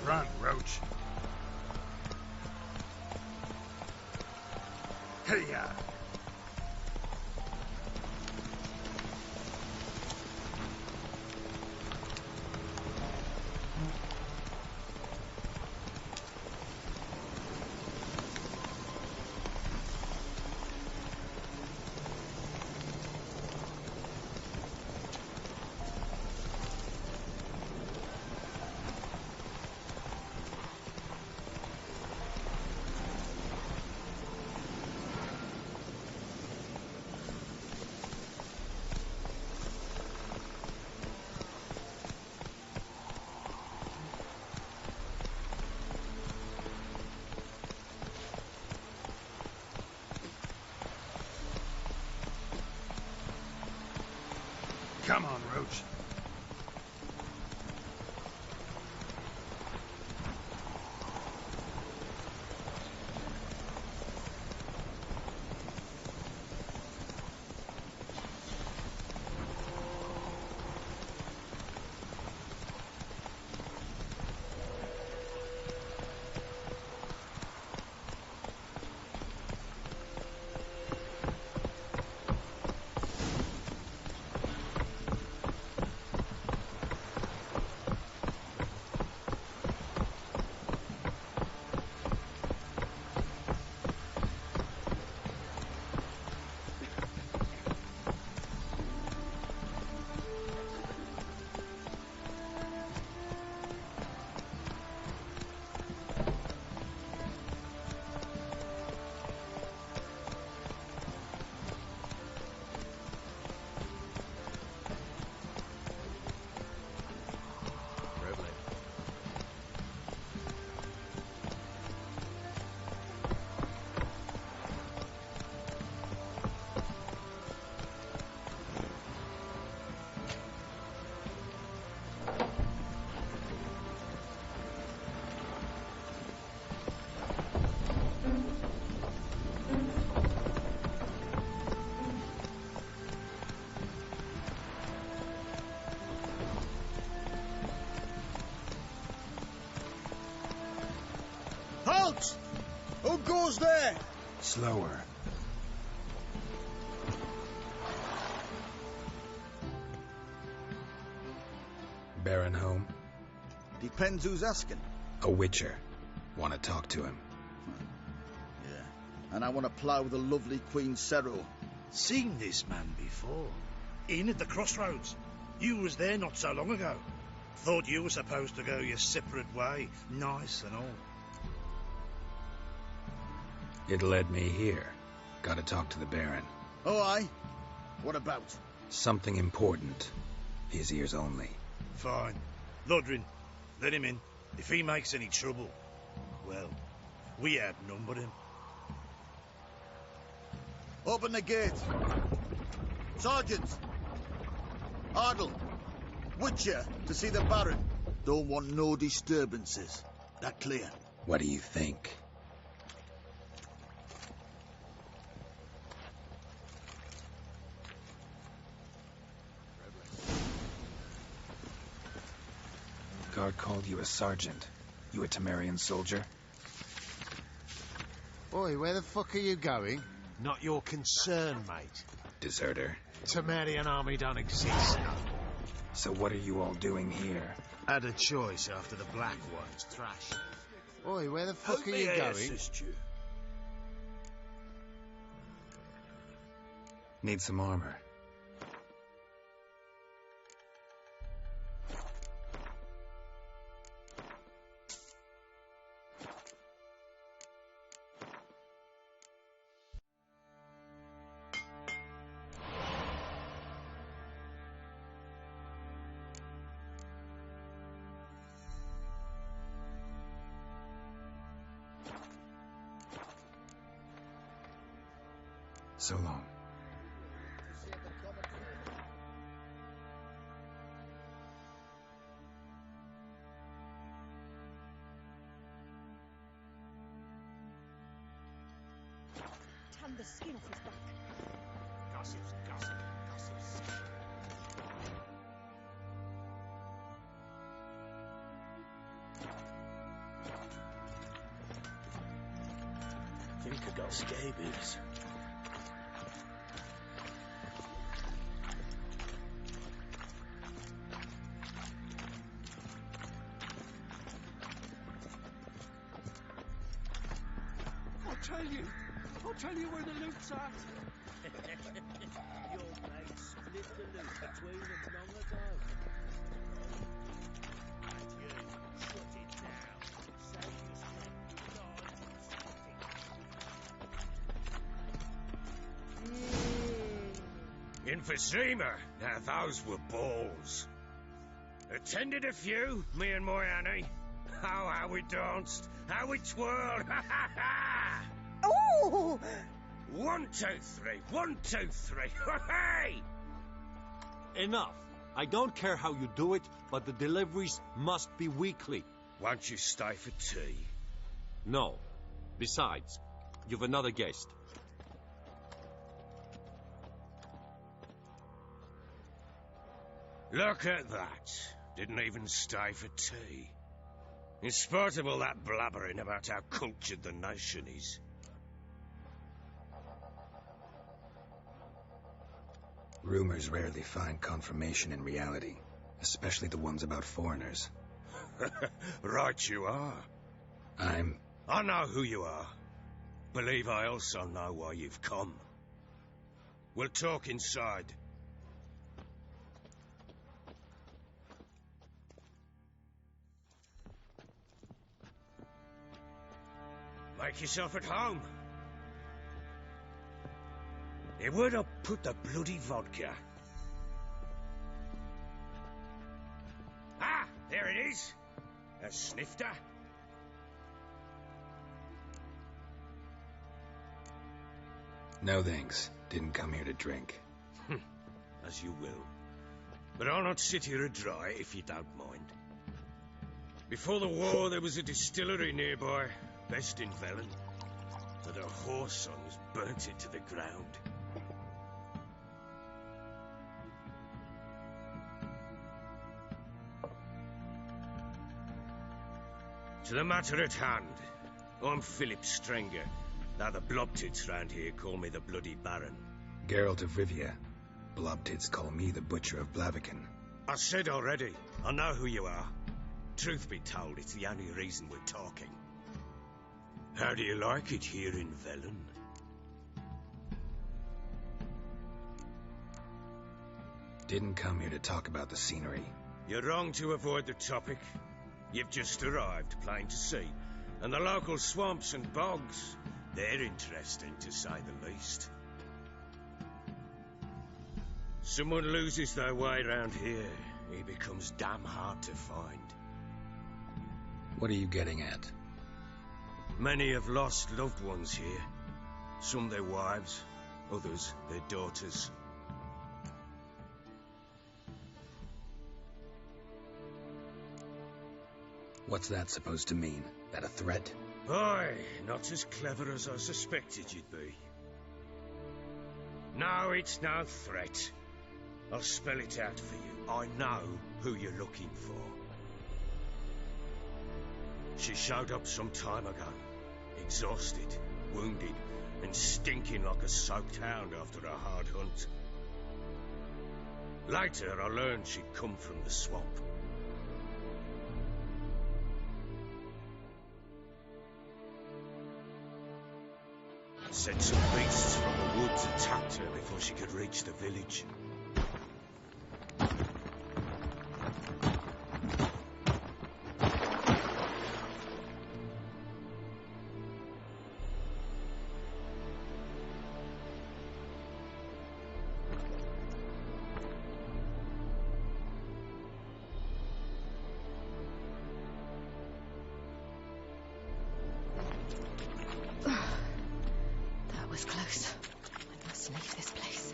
Run, Roach. Hey-ya! Come on, Roach. Halt! Who goes there? Slower. Baron home? Depends who's asking. A witcher. Want to talk to him? Yeah. And I want to plough the lovely Queen Cero. Seen this man before. In at the crossroads. You was there not so long ago. Thought you were supposed to go your separate way. Nice and all. It led me here. Gotta talk to the Baron. Oh, aye? What about? Something important. His ears only. Fine. Lodrin, let him in. If he makes any trouble, well, we outnumbered him. Open the gate. Sergeant! Ardle! Witcher to see the Baron. Don't want no disturbances. That clear? What do you think? Guard called you a sergeant. You a Temerian soldier? Oi, where the fuck are you going? Not your concern, mate. Deserter. Temerian army don't exist. So what are you all doing here? Had a choice after the Black Ones thrashed. Oi, where the fuck are you going? Assist you? Need some armor. So long. Tan the skin off his back. Gossips, gossip, gossips. think I got scabies. I'll tell you where the loot's at. Your mate split the loot between them long ago. And you, shut it down. Save your strength. Emphysema. Now those were balls. Attended a few, me and my Annie. Oh, how we danced, how we twirled. Ha ha ha! Oh! 1, 2, 3, 1, 2, 3. Hey! Enough. I don't care how you do it, but the deliveries must be weekly. Won't you stay for tea? No. Besides, you've another guest. Look at that. Didn't even stay for tea. In spite of all that blabbering about how cultured the nation is. Rumors rarely find confirmation in reality, especially the ones about foreigners. Right you are. I know who you are. Believe I also know why you've come. We'll talk inside. Make yourself at home. Hey, where'd I put the bloody vodka? Ah, there it is. A snifter. No thanks. Didn't come here to drink. As you will. But I'll not sit here a dry if you don't mind. Before the war, there was a distillery nearby, best in Velen. But a horse songs burnt it to the ground. To the matter at hand, I'm Philip Strenger. Now the blobtits round here call me the Bloody Baron. Geralt of Rivia. Blobtits call me the Butcher of Blaviken. I said already, I know who you are. Truth be told, it's the only reason we're talking. How do you like it here in Velen? Didn't come here to talk about the scenery. You're wrong to avoid the topic. You've just arrived, plain to see. And the local swamps and bogs, they're interesting to say the least. Someone loses their way round here, he becomes damn hard to find. What are you getting at? Many have lost loved ones here. Some their wives, others their daughters. What's that supposed to mean? That a threat? Aye, not as clever as I suspected you'd be. No, it's no threat. I'll spell it out for you. I know who you're looking for. She showed up some time ago. Exhausted, wounded, and stinking like a soaked hound after a hard hunt. Later, I learned she'd come from the swamp. Said some beasts from the woods attacked her before she could reach the village. Close. I must leave this place.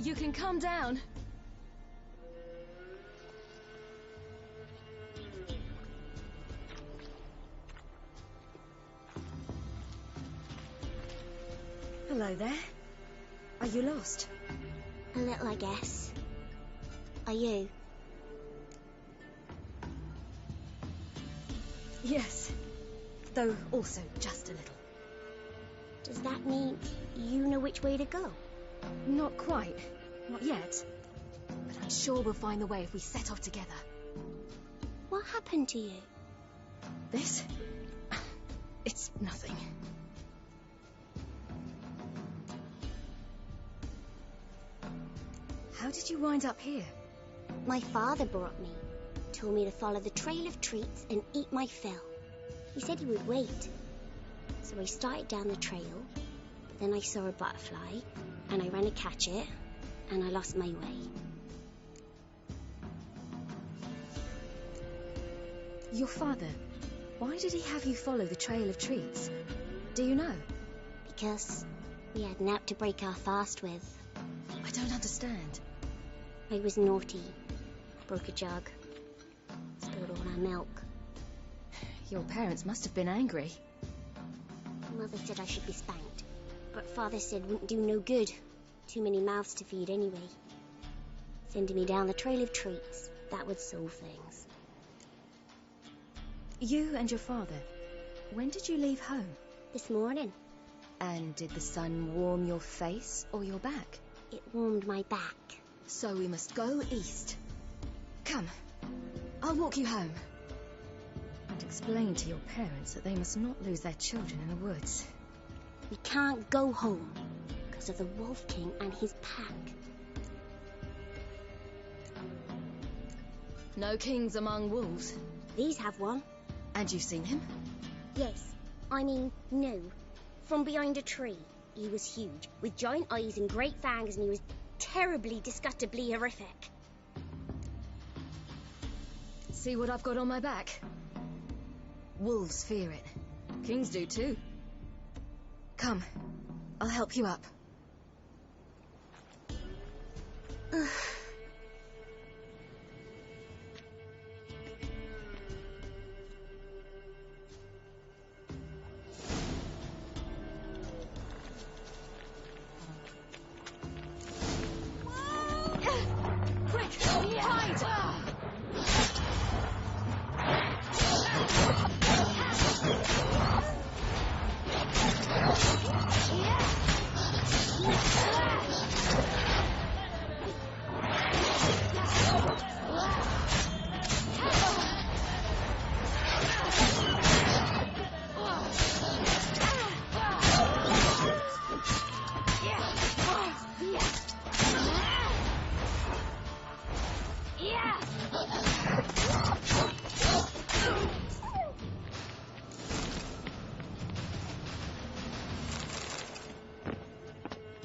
You can come down. Hello there. Are you lost? A little, I guess. Are you? Yes. Though also just a little. Does that mean you know which way to go? Not quite. Not yet. But I'm sure we'll find the way if we set off together. What happened to you? This? It's nothing. How did you wind up here? My father brought me. Told me to follow the trail of treats and eat my fill. He said he would wait. So I started down the trail, but then I saw a butterfly, and I ran to catch it, and I lost my way. Your father, why did he have you follow the trail of treats? Do you know? Because we had naught to break our fast with. I don't understand. I was naughty. Broke a jug. Spilled all our milk. Your parents must have been angry. Mother said I should be spanked, but Father said wouldn't do no good. Too many mouths to feed anyway. Sending me down the trail of treats, that would solve things. You and your father, when did you leave home? This morning. And did the sun warm your face or your back? It warmed my back. So we must go east. Come, I'll walk you home. And explain to your parents that they must not lose their children in the woods. We can't go home because of the Wolf King and his pack. No kings among wolves. These have one. And you've seen him? Yes. I mean, no. From behind a tree. He was huge, with giant eyes and great fangs, and he was terribly, disgustingly horrific. See what I've got on my back? Wolves fear it. Kings do too. Come, I'll help you up.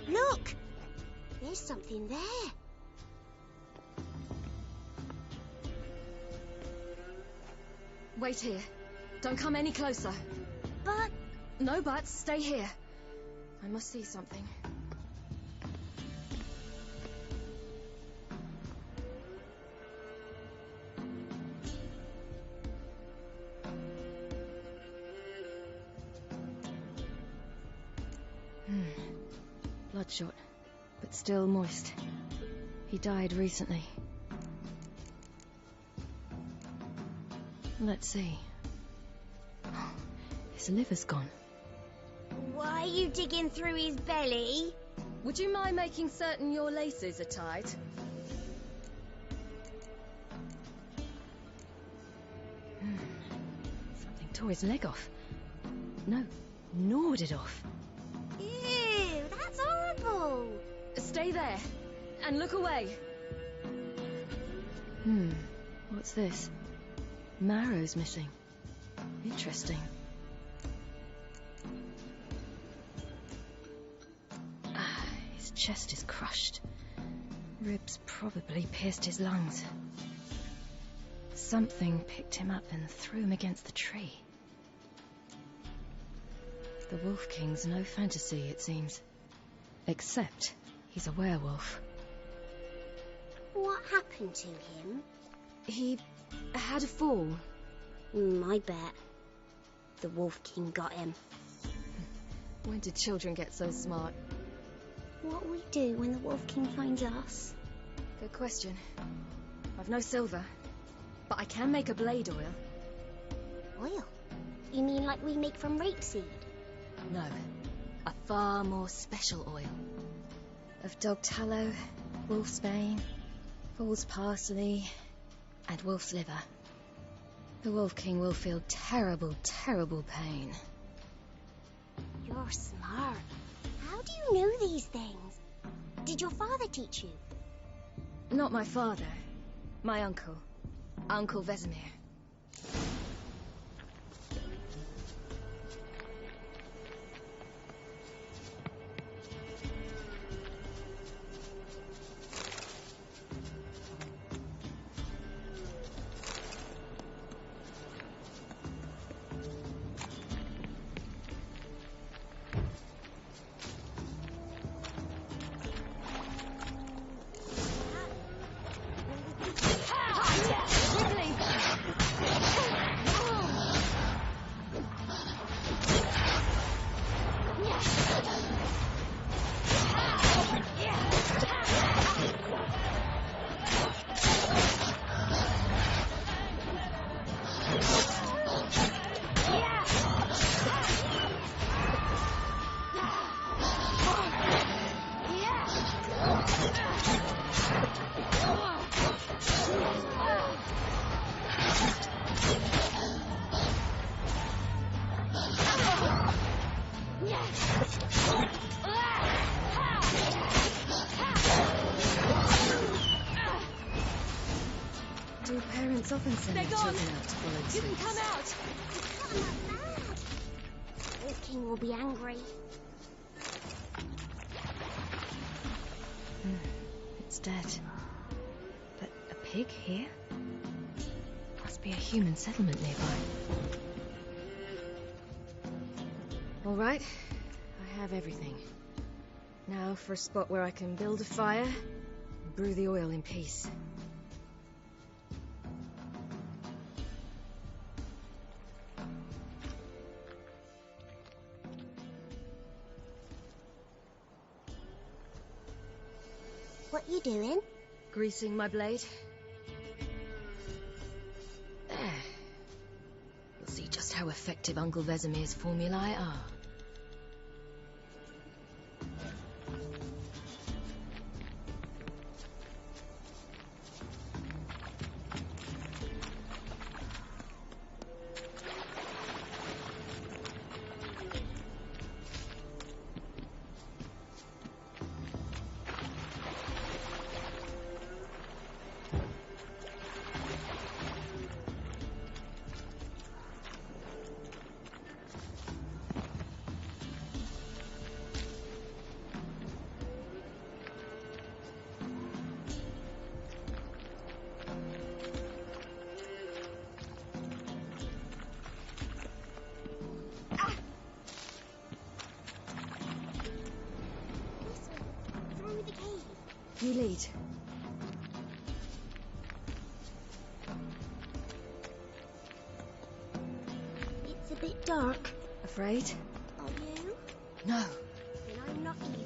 Look! There's something there. Wait here. Don't come any closer. But... No buts. Stay here. I must see something. Bloodshot, but still moist. He died recently. Let's see. Oh, his liver's gone. Why are you digging through his belly? Would you mind making certain your laces are tied? Something tore his leg off. No, gnawed it off. Ew, that's horrible. Stay there, and look away. What's this? Marrow's missing. Interesting. His chest is crushed. Ribs probably pierced his lungs. Something picked him up and threw him against the tree. The Wolf King's no fantasy, it seems. Except he's a werewolf. What happened to him? He had a fall. I bet. The Wolf King got him. When did children get so smart? What'll we do when the Wolf King finds us? Good question. I've no silver, but I can make a blade oil. Oil? You mean like we make from rapeseed? No, a far more special oil. Of dog tallow, wolf's bane, fool's parsley, and wolf's liver. The Wolf King will feel terrible, terrible pain. You're smart. How do you know these things? Did your father teach you? Not my father. My uncle. Uncle Vesemir. Do parents often send their children out to follow suit? You can come out! You can't have that! The Wolf King will be angry. It's dead. But a pig here? Must be a human settlement nearby. All right, I have everything. Now for a spot where I can build a fire and brew the oil in peace. What you doing? Greasing my blade. There. You'll see just how effective Uncle Vesemir's formulae are. You lead. It's a bit dark. Afraid? Are you? No. Then I'm not either.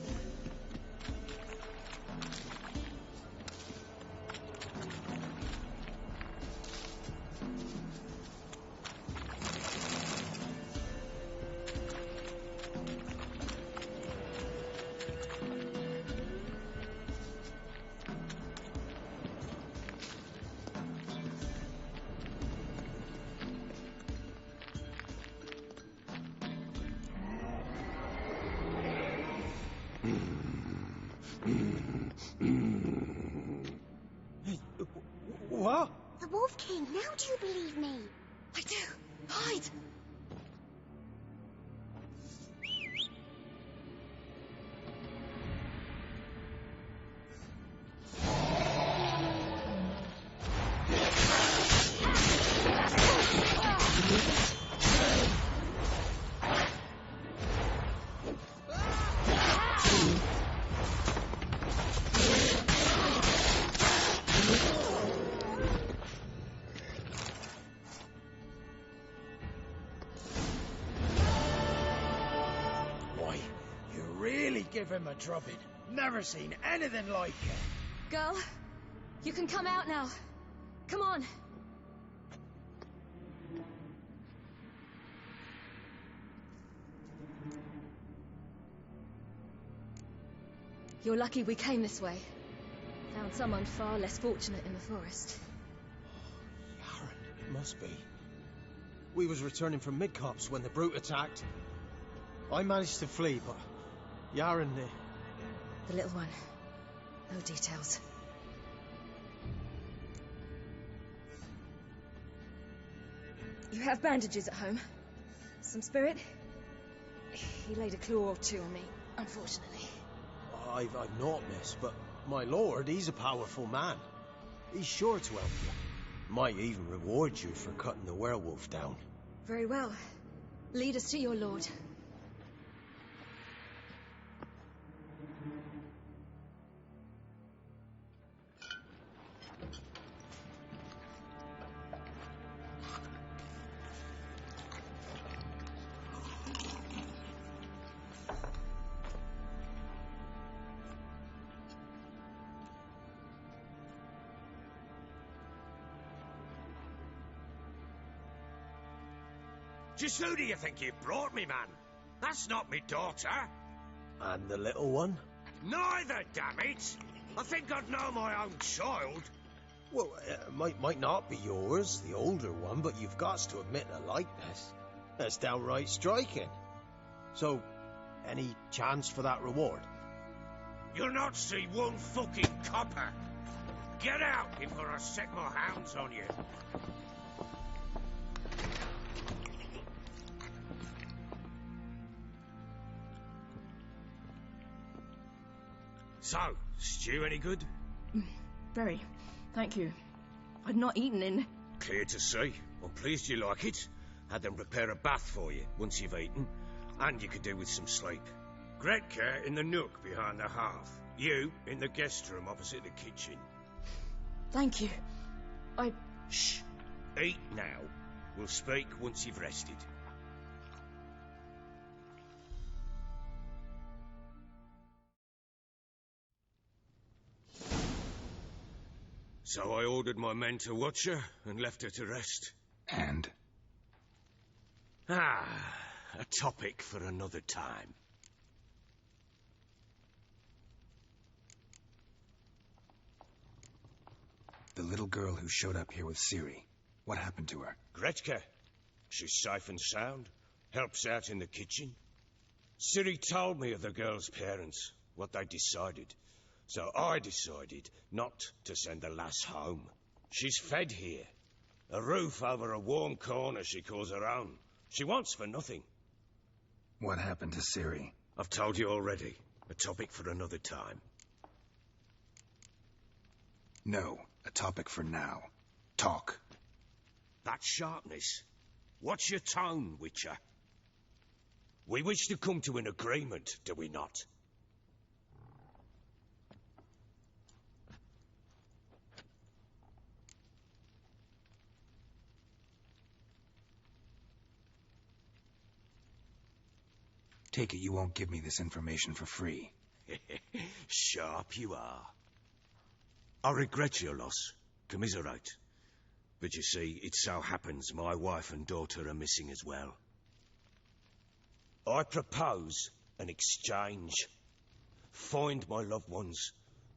What? The Wolf King, now do you believe me? I do. Hide. give him a drubbing. Never seen anything like it. Girl, you can come out now. Come on. You're lucky we came this way. Found someone far less fortunate in the forest. Yaron, it must be. We was returning from Midcops when the brute attacked. I managed to flee, but Yaron... The little one. No details. You have bandages at home? Some spirit? He laid a claw or two on me, unfortunately. I've naught, miss, but my lord, he's a powerful man. He's sure to help you. Might even reward you for cutting the werewolf down. Very well. Lead us to your lord. Just who do you think you brought me, man? That's not me daughter. And the little one? Neither, damn it! I think I'd know my own child. Well, might not be yours, the older one, but you've got to admit a likeness. That's downright striking. So, any chance for that reward? You'll not see one fucking copper. Get out before I set my hounds on you. So, stew any good? Very. Thank you. I'd not eaten in... Clear to see. I'm pleased you like it. Had them prepare a bath for you once you've eaten. And you could do with some sleep. Gretka in the nook behind the hearth. You in the guest room opposite the kitchen. Thank you. Shh. Eat now. We'll speak once you've rested. So I ordered my men to watch her and left her to rest. And? A topic for another time. The little girl who showed up here with Ciri. What happened to her? Gretka. She's safe and sound. Helps out in the kitchen. Ciri told me of the girl's parents, what they decided. So I decided not to send the lass home. She's fed here. A roof over a warm corner she calls her own. She wants for nothing. What happened to Ciri? I've told you already. A topic for another time. No, a topic for now. Talk. That sharpness. What's your tone, Witcher? We wish to come to an agreement, do we not? Take it you won't give me this information for free. Sharp you are. I regret your loss. Commiserate. But you see, it so happens my wife and daughter are missing as well. I propose an exchange. Find my loved ones,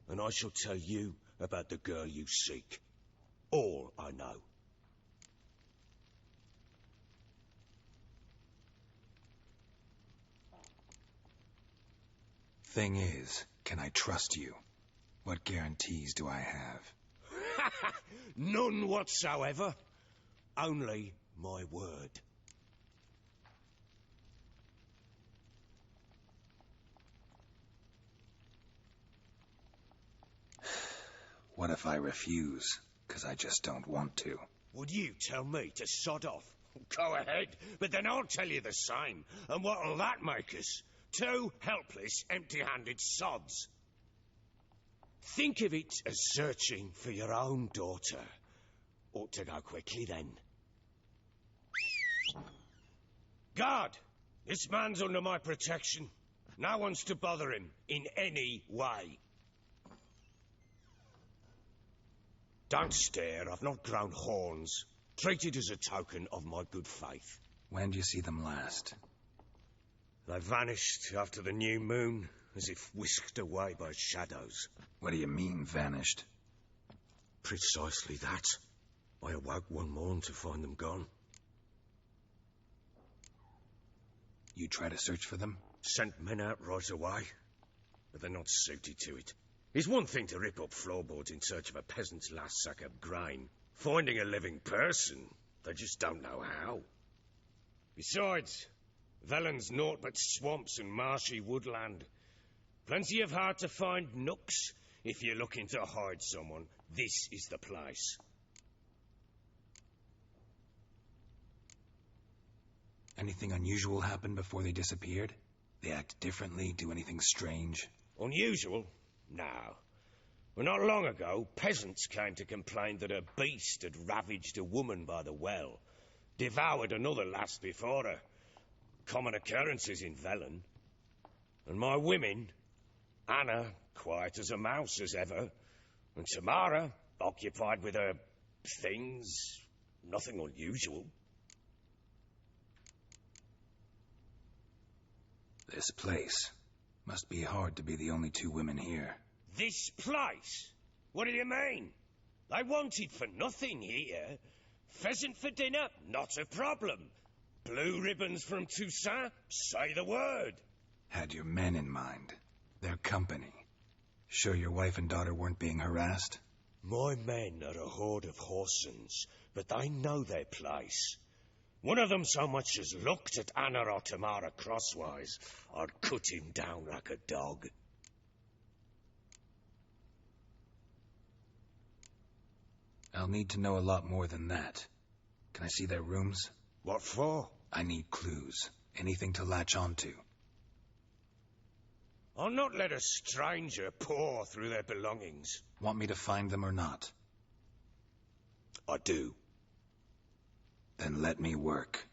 and I shall tell you about the girl you seek. All I know. Thing is, can I trust you? What guarantees do I have? None whatsoever. Only my word. What if I refuse? 'Cause I just don't want to. Would you tell me to sod off? Go ahead, but then I'll tell you the same. And what'll that make us? Two helpless, empty-handed sods. Think of it as searching for your own daughter. Ought to go quickly, then. Guard! This man's under my protection. No one's to bother him in any way. Don't stare, I've not grown horns. Treat it as a token of my good faith. When did you see them last? They vanished after the new moon, as if whisked away by shadows. What do you mean, vanished? Precisely that. I awoke one morn to find them gone. You try to search for them? Sent men out right away, but they're not suited to it. It's one thing to rip up floorboards in search of a peasant's last sack of grain. Finding a living person, they just don't know how. Besides, Velen's naught but swamps and marshy woodland. Plenty of hard-to-find nooks. If you're looking to hide someone, this is the place. Anything unusual happen before they disappeared? They act differently, do anything strange? Unusual? No. Well, not long ago, peasants came to complain that a beast had ravaged a woman by the well. Devoured another lass before her. Common occurrences in Velen. And my women, Anna, quiet as a mouse as ever, and Tamara, occupied with her things, nothing unusual. This place. Must be hard to be the only two women here. This place? What do you mean? They wanted for nothing here. Pheasant for dinner? Not a problem. Blue ribbons from Toussaint? Say the word. Had your men in mind. Their company. Sure your wife and daughter weren't being harassed? My men are a horde of horsens, but they know their place. One of them so much as looked at Anna or Tamara crosswise, I'd cut him down like a dog. I'll need to know a lot more than that. Can I see their rooms? What for? I need clues. Anything to latch onto. I'll not let a stranger pore through their belongings. Want me to find them or not? I do. Then let me work.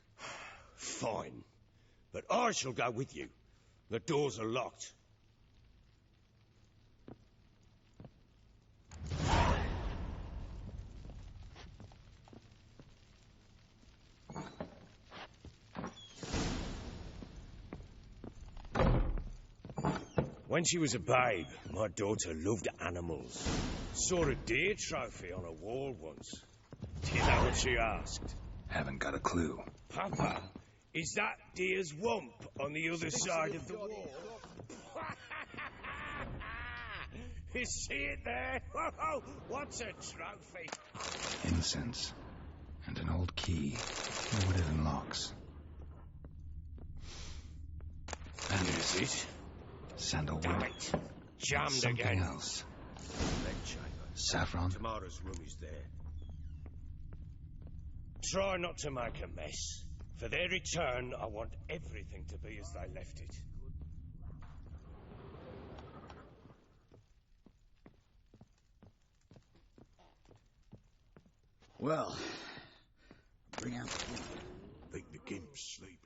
Fine. But I shall go with you. The doors are locked. When she was a babe, my daughter loved animals. Saw a deer trophy on a wall once. Do you know what she asked? Haven't got a clue. Papa, is that deer's wump on the other side of the wall? You see it there? Oh, what's a trophy? Incense. And an old key. Wonder what it unlocks. And is it? Sandalwood. Damn it. Jammed Something again. else. Bed chamber. Saffron. Tamara's room is there. Try not to make a mess. For their return, I want everything to be as they left it. Well, bring out the gimp. Think the gimp's sleeping.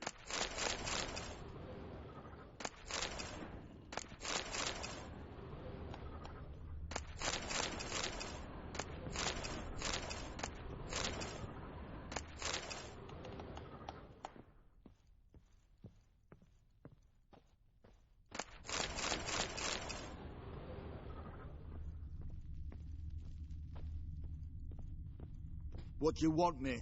What you want, mate?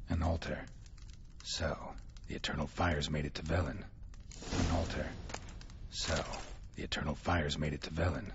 An altar. So, the eternal fires made it to Velen. An altar. So, the eternal fires made it to Velen.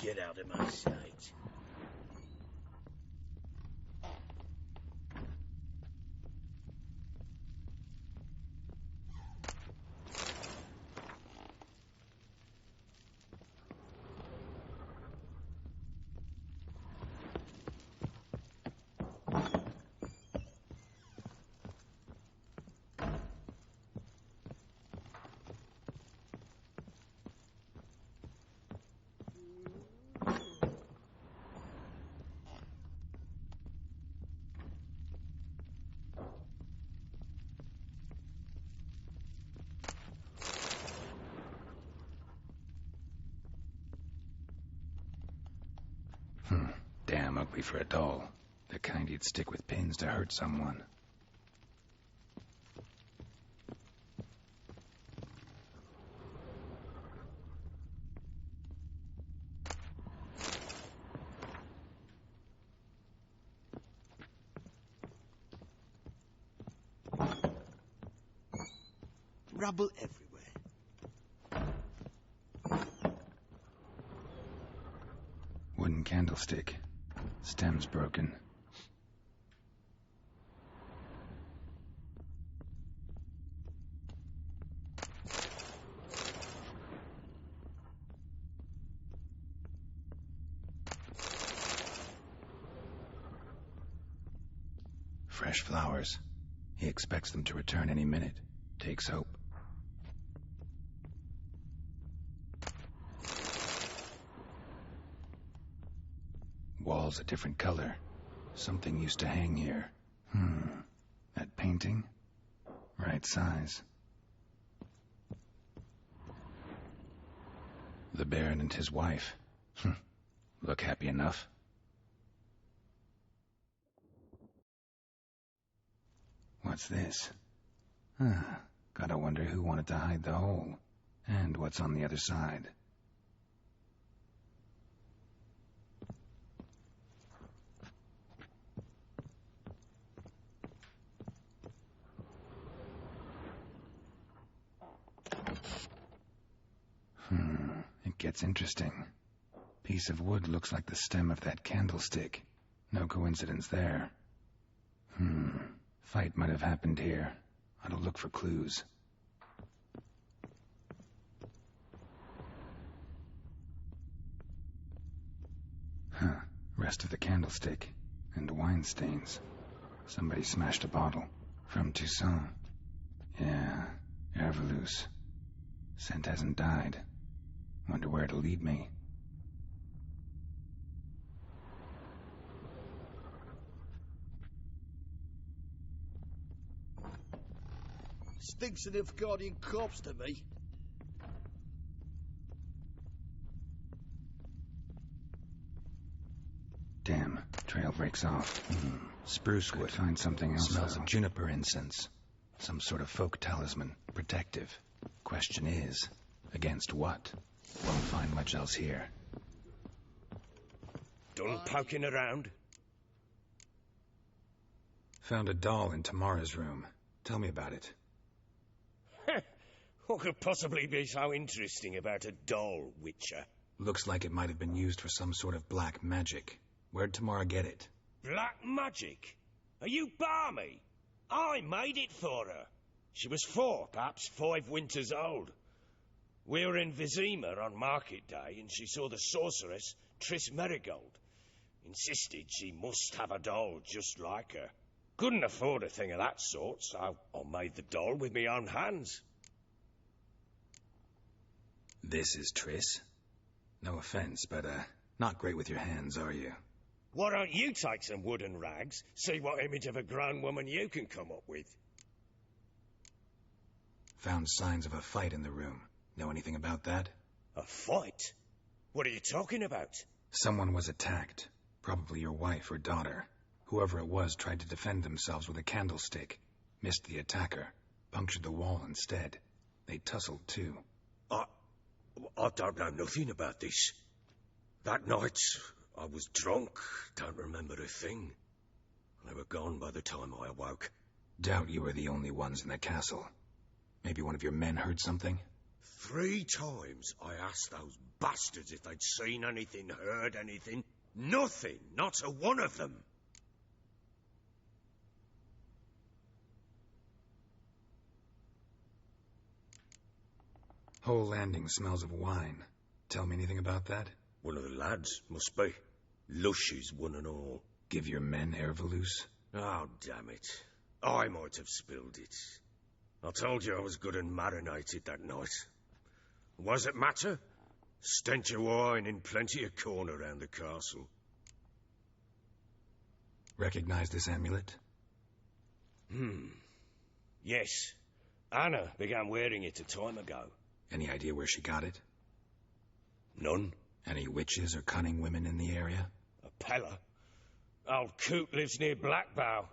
Get out of my sight. Damn ugly for a doll. The kind you'd stick with pins to hurt someone. Rubble everywhere. Wooden candlestick. Stem's broken. Fresh flowers. He expects them to return any minute. Takes hope. Walls a different color. Something used to hang here. That painting? Right size. The Baron and his wife. Look happy enough. What's this? Gotta wonder who wanted to hide the hole. And what's on the other side. It gets interesting. Piece of wood looks like the stem of that candlestick. No coincidence there. Fight might have happened here. I'll look for clues. Rest of the candlestick. And wine stains. Somebody smashed a bottle. From Toussaint. Yeah, Herveloos. Scent hasn't died. Wonder where it'll lead me. Stinks of Nilfgaardian corpse to me. Damn, trail breaks off. Spruce wood. Find something else. Smells of juniper incense. Some sort of folk talisman. Protective. Question is, against what? Won't find much else here. Done poking around? Found a doll in Tamara's room. Tell me about it. What could possibly be so interesting about a doll, Witcher? Looks like it might have been used for some sort of black magic. Where'd Tamara get it? Black magic? Are you balmy? I made it for her. She was 4, perhaps 5 winters old. We were in Vizima on market day, and she saw the sorceress, Triss Merigold. Insisted she must have a doll just like her. Couldn't afford a thing of that sort, so I made the doll with my own hands. This is Triss? No offense, but, not great with your hands, are you? Why don't you take some wooden rags, see what image of a grown woman you can come up with? Found signs of a fight in the room. Know anything about that? A fight? What are you talking about? Someone was attacked. Probably your wife or daughter. Whoever it was tried to defend themselves with a candlestick. Missed the attacker. Punctured the wall instead. They tussled too. I don't know nothing about this. That night, I was drunk, don't remember a thing. They were gone by the time I awoke. Doubt you were the only ones in the castle. Maybe one of your men heard something? 3 times I asked those bastards if they'd seen anything, heard anything. Nothing, not a one of them. Whole landing smells of wine. Tell me anything about that? One of the lads, must be. Lushes, one and all. Give your men Ervalus? Oh, damn it. I might have spilled it. I told you I was good and marinated that night. What does it matter? Stench of wine in plenty of corn around the castle. Recognize this amulet? Yes. Anna began wearing it a time ago. Any idea where she got it? None. Any witches or cunning women in the area? A Pella. Old Coot lives near Blackbow.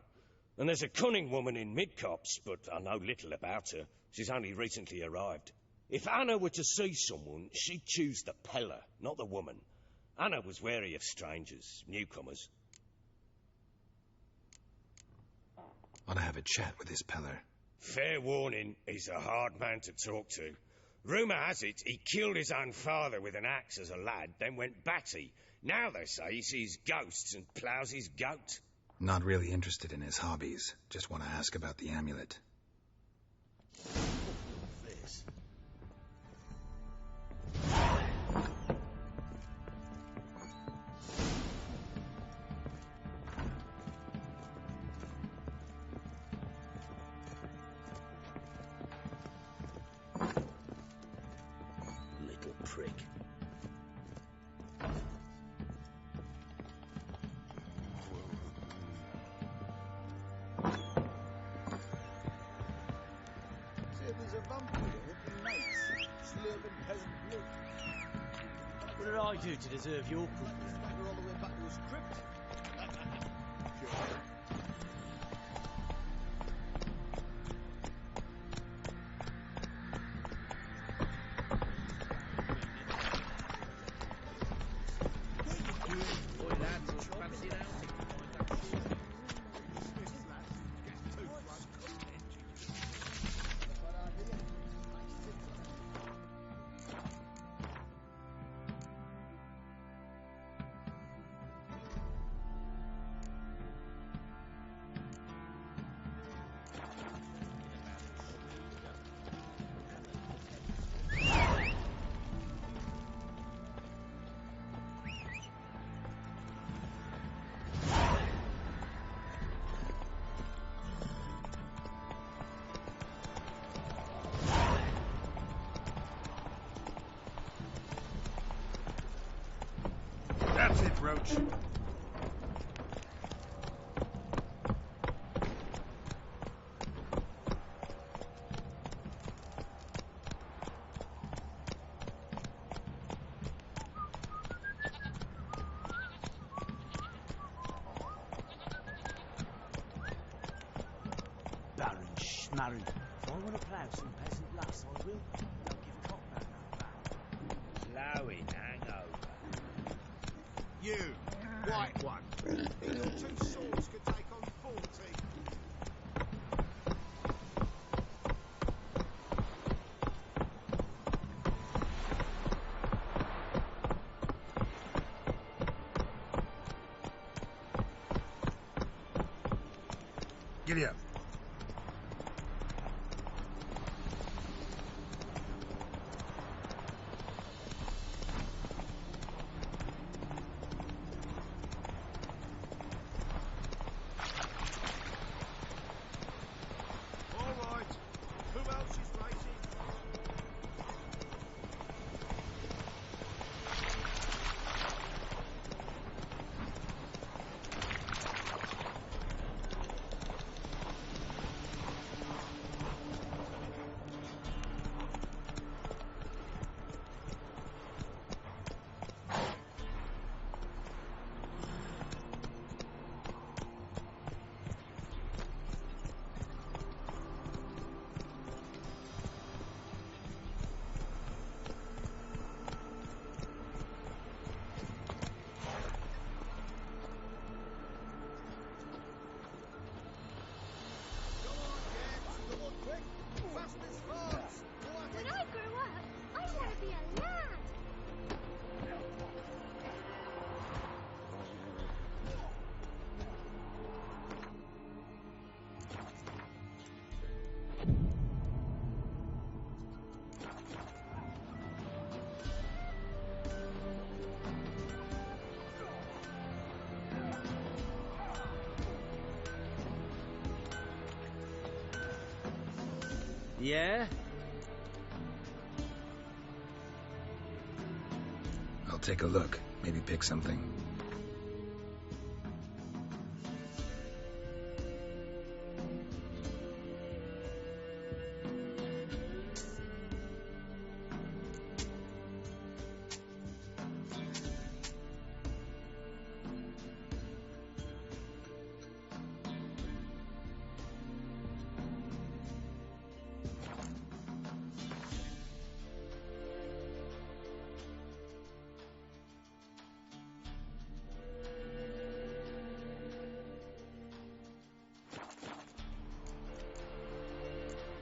And there's a cunning woman in Midcopse, but I know little about her. She's only recently arrived. If Anna were to see someone, she'd choose the Pella, not the woman. Anna was wary of strangers, newcomers. Ought to have a chat with this Peller. Fair warning, he's a hard man to talk to. Rumour has it he killed his own father with an axe as a lad, then went batty. Now they say he sees ghosts and ploughs his goat. Not really interested in his hobbies. Just want to ask about the amulet. This. Little prick. There's a vampire hunting mates, slurping peasant blood. What did I do to deserve your proof? We're all the way back to his crypt. Sure. That's it, Roach. Baron Schmarren. If I want to plough some peasant lass, I will. Don't give a cock about no bow. Ploughing hangover. You, white one. Your 2 swords could take on 40. Giddy up. All right. Who else is racing? Yeah? I'll take a look. Maybe pick something.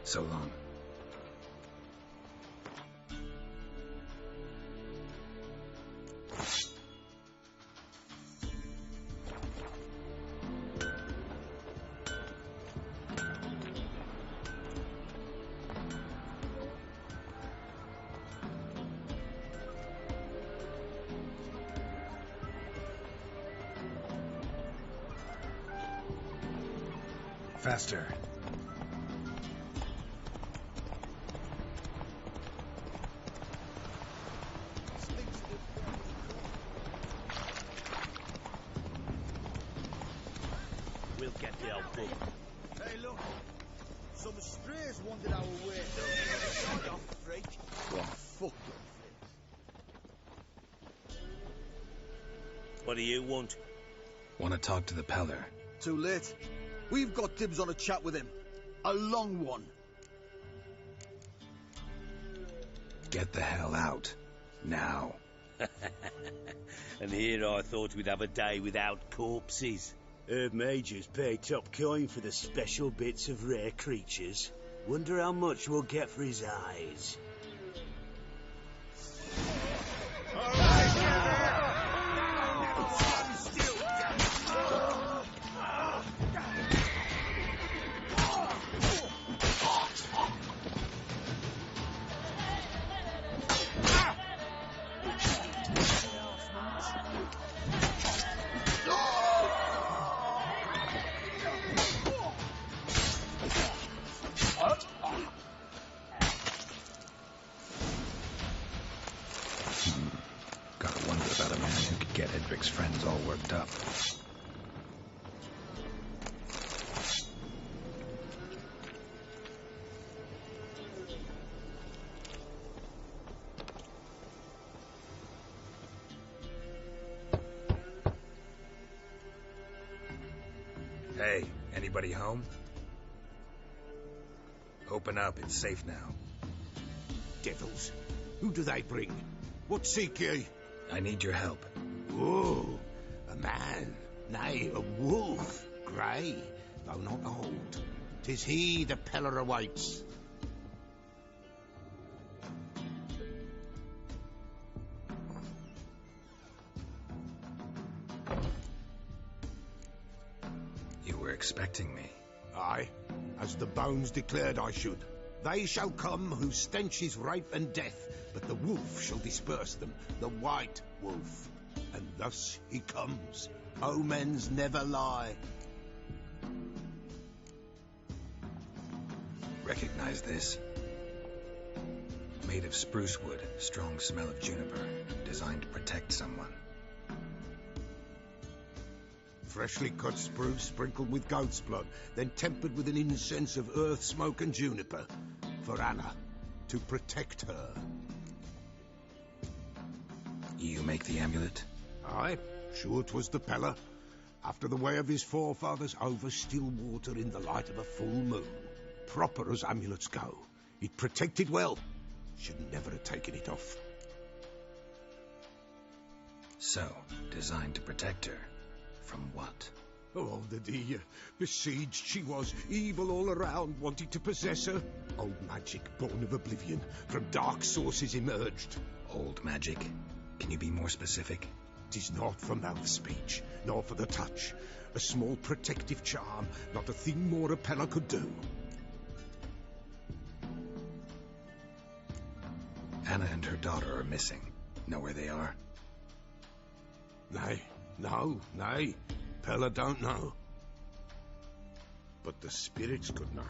So long. Faster. We'll get the old book. Hey, look. Some strays wandered our way. Shut off, freak. What fucked up face. What do you want? Want to talk to the Peller. Too late. We've got dibs on a chat with him. A long one. Get the hell out. Now. And here I thought we'd have a day without corpses. Herb Majors pay top coin for the special bits of rare creatures. Wonder how much we'll get for his eyes. Gotta wonder about a man who could get Edric's friends all worked up. Hey, anybody home? Open up, it's safe now. Devils. Who do they bring? What seek ye? I need your help. Oh, a man. Nay, a wolf. Grey, though not old. 'Tis he the Peller awaits. You were expecting me. Aye, as the bones declared I should. They shall come whose stench is rape and death, but the wolf shall disperse them, the white wolf. And thus he comes. Omens never lie. Recognize this? Made of spruce wood, strong smell of juniper, designed to protect someone. Freshly cut spruce sprinkled with goat's blood, then tempered with an incense of earth, smoke and juniper. For Anna, to protect her. You make the amulet? Aye, sure 'twas the Peller. After the way of his forefathers, over still water in the light of a full moon. Proper as amulets go. It protected well. Should never have taken it off. So, designed to protect her. From what? Oh, the dear. Besieged she was, evil all around, wanted to possess her. Old magic, born of oblivion, from dark sources emerged. Old magic? Can you be more specific? 'Tis not for mouth speech, nor for the touch. A small protective charm, not a thing more a Peller could do. Anna and her daughter are missing. Know where they are? Nay, no, nay. Peller don't know. But the spirits could know.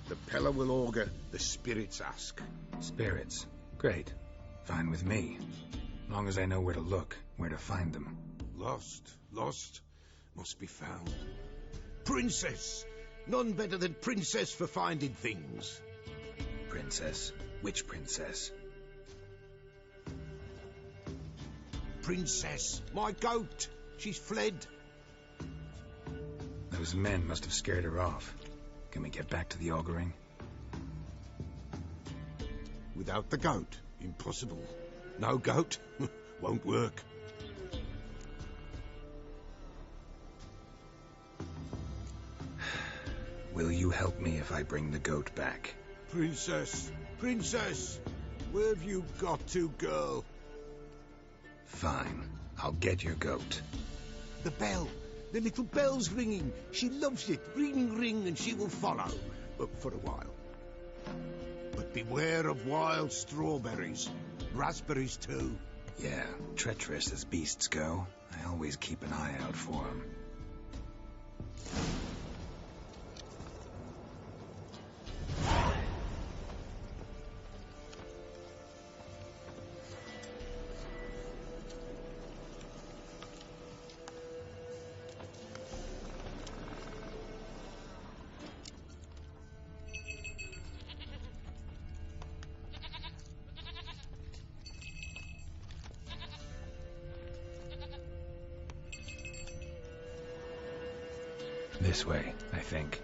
The Peller will augur, the spirits ask. Spirits. Great. Fine with me. Long as I know where to look, where to find them. Lost, must be found. Princess! None better than Princess for finding things. Princess? Which princess? Princess, my goat! She's fled. Those men must have scared her off. Can we get back to the auguring? Without the goat, impossible. No goat, won't work. Will you help me if I bring the goat back? Princess, where have you got to, girl? Fine, I'll get your goat. The bell, the little bell's ringing. She loves it. Ring, ring, and she will follow. But for a while. But beware of wild strawberries. Raspberries, too. Yeah, treacherous as beasts go. I always keep an eye out for them. This way, I think.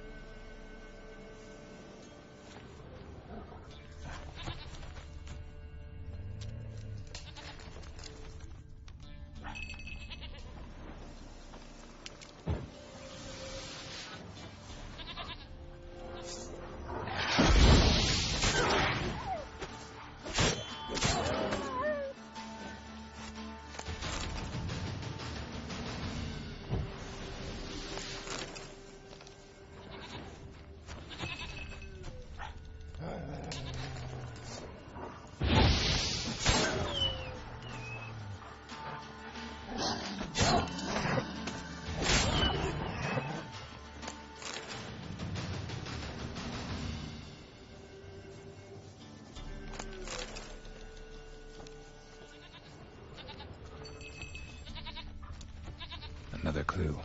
Another clue.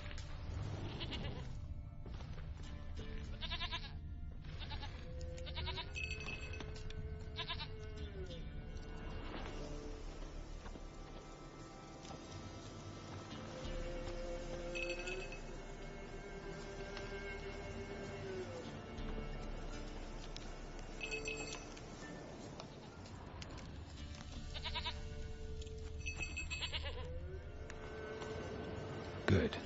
Good.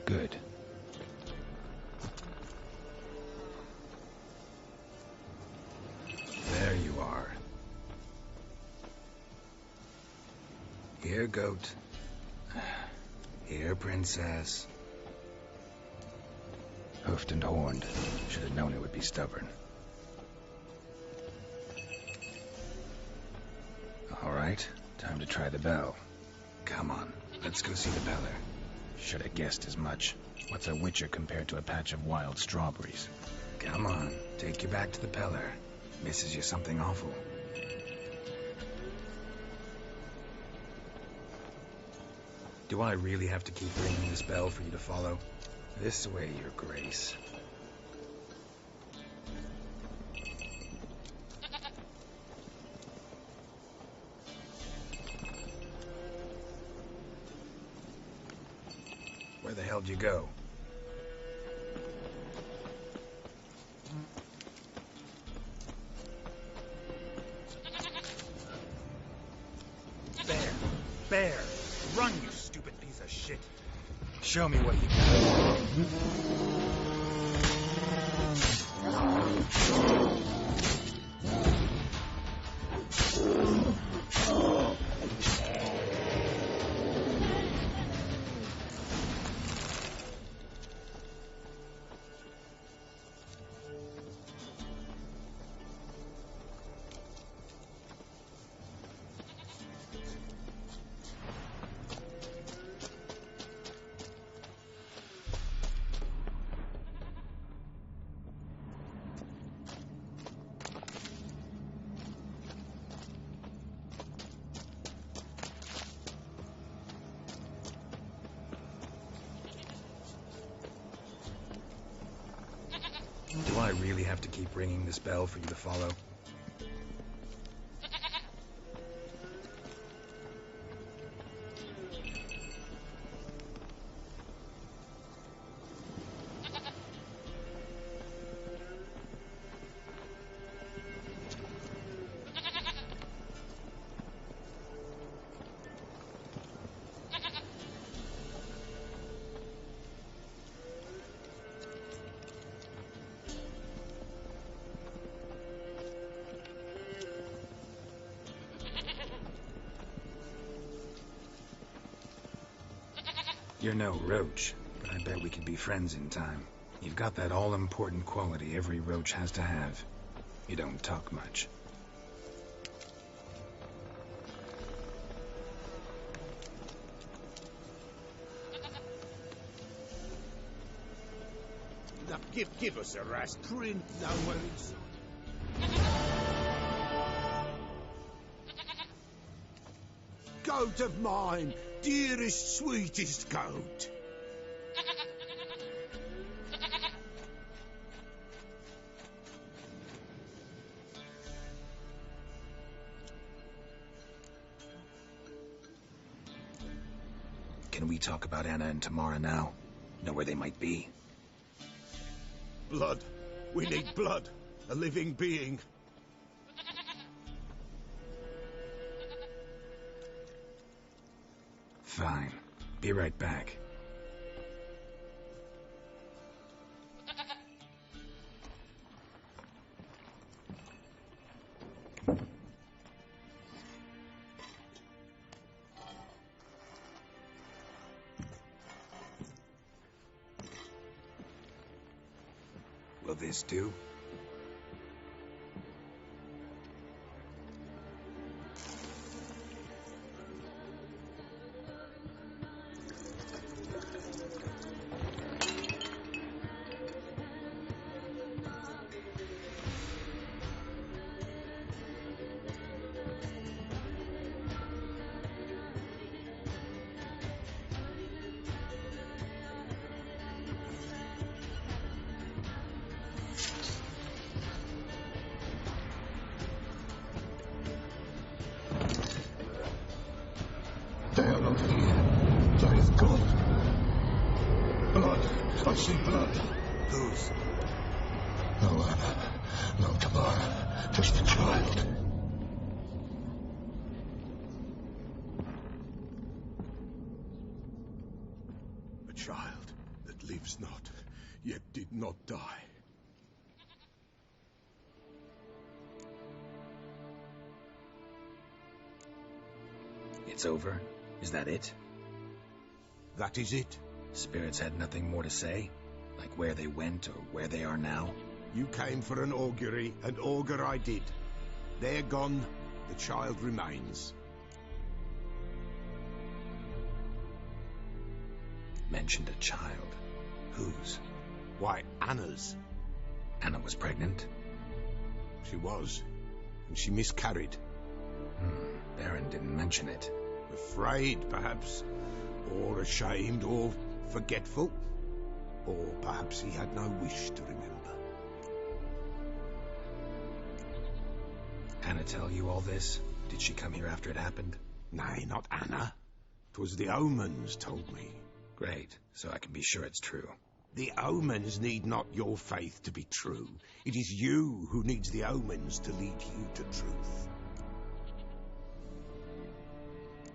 Good. There you are. Here, goat. Here, princess. Hoofed and horned. Should have known it would be stubborn. All right. Time to try the bell. Come on, let's go see the Peller. Should have guessed as much. What's a witcher compared to a patch of wild strawberries? Come on, take you back to the Peller. Misses you something awful. Do I really have to keep ringing this bell for you to follow? This way, your grace. Where the hell did you go? Bear! Run, you stupid piece of shit! Show me what you I really have to keep ringing this bell for you to follow? You're no roach, but I bet we could be friends in time. You've got that all-important quality every roach has to have. You don't talk much. Now, give us a rest. Print nowhere inside. Goat of mine, dearest, sweetest goat. Can we talk about Anna and Tamara now? Know where they might be? Blood. We need blood. A living being. Fine. Be right back. Will this do? They are not here. There is God. Blood. I see blood. Whose? No Anna. No Tamara. Just the child. A child that lives not, yet did not die. It's over? Is that it? That is it. Spirits had nothing more to say? Like where they went or where they are now? You came for an augury, and augur I did. They're gone, the child remains. Mentioned a child. Whose? Why, Anna's. Anna was pregnant? She was, and she miscarried. Baron didn't mention it. Afraid, perhaps, or ashamed, or forgetful. Or perhaps he had no wish to remember. Anna tell you all this? Did she come here after it happened? Nay, not Anna. 'Twas the omens told me. Great, so I can be sure it's true. The omens need not your faith to be true. It is you who needs the omens to lead you to truth.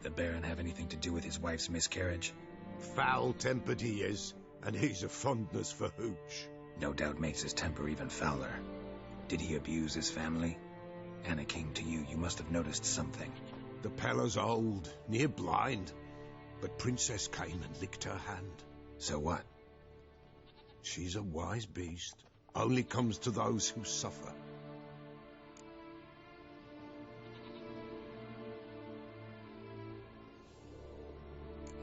The Baron have anything to do with his wife's miscarriage? Foul-tempered he is, and he's a fondness for hooch. No doubt makes his temper even fouler. Did he abuse his family? Anna came to you, you must have noticed something. The Pella's old, near blind, but Princess came and licked her hand. So what? She's a wise beast, only comes to those who suffer.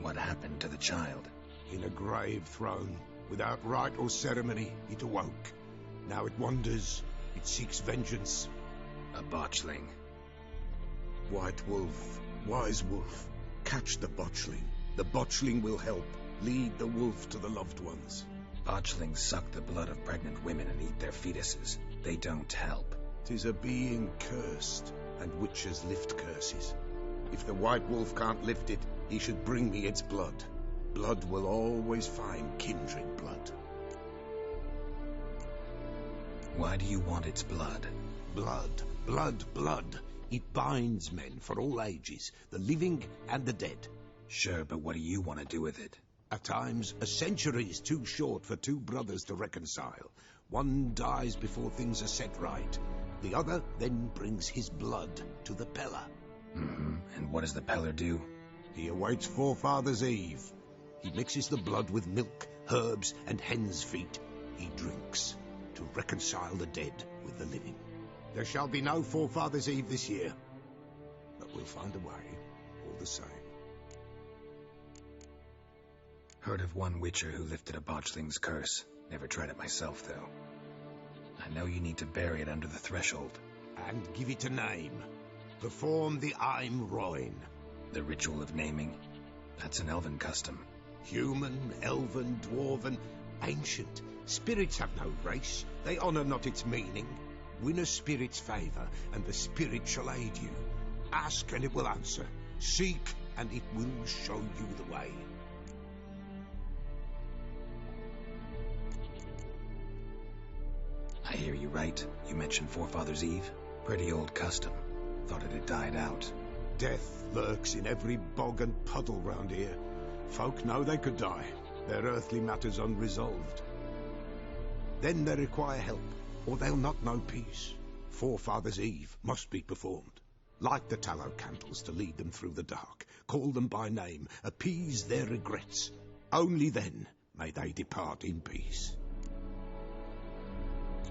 What happened to the child? In a grave thrown, without rite or ceremony, it awoke. Now it wanders, it seeks vengeance. A botchling. White wolf, wise wolf, catch the botchling. The botchling will help, lead the wolf to the loved ones. Botchlings suck the blood of pregnant women and eat their fetuses. They don't help. 'Tis a being cursed, and witches lift curses. If the White Wolf can't lift it, he should bring me its blood. Blood will always find kindred blood. Why do you want its blood? Blood, blood, blood. It binds men for all ages, the living and the dead. Sure, but what do you want to do with it? At times, a century is too short for two brothers to reconcile. One dies before things are set right. The other then brings his blood to the Peller. And what does the Peller do? He awaits Forefather's Eve. He mixes the blood with milk, herbs, and hen's feet. He drinks to reconcile the dead with the living. There shall be no Forefather's Eve this year, but we'll find a way, all the same. Heard of one witcher who lifted a botchling's curse. Never tried it myself, though. I know you need to bury it under the threshold. And give it a name. Perform the Aim Roin. The ritual of naming? That's an elven custom. Human, elven, dwarven, ancient. Spirits have no race. They honour not its meaning. Win a spirit's favour, and the spirit shall aid you. Ask, and it will answer. Seek, and it will show you the way. I hear you right. You mentioned Forefather's Eve. Pretty old custom. Thought it had died out. Death lurks in every bog and puddle round here. Folk know they could die, their earthly matters unresolved. Then they require help, or they'll not know peace. Forefather's Eve must be performed. Light the tallow candles to lead them through the dark. Call them by name, appease their regrets. Only then may they depart in peace.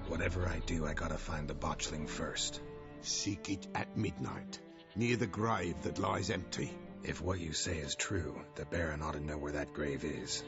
Whatever I do, I gotta find the botchling first. Seek it at midnight, near the grave that lies empty. If what you say is true, the Baron ought to know where that grave is.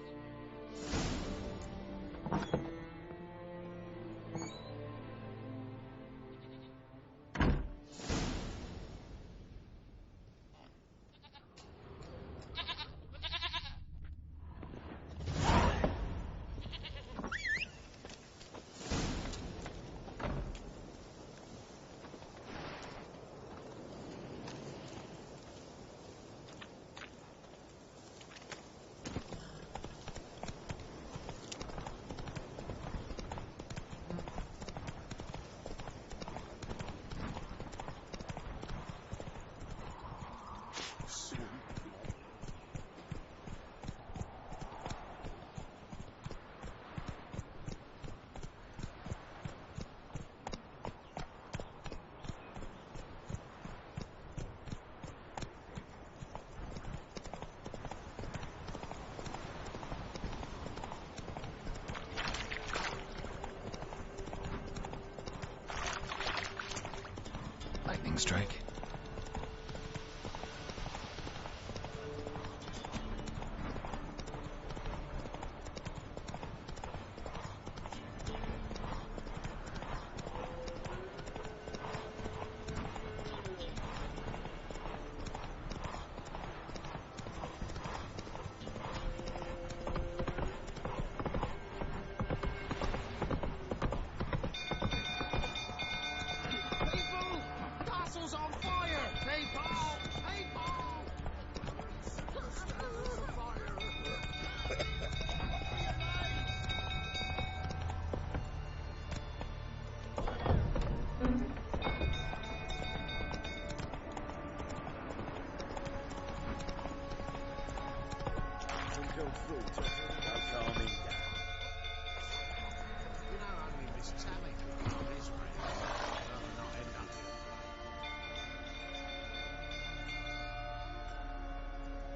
Strike.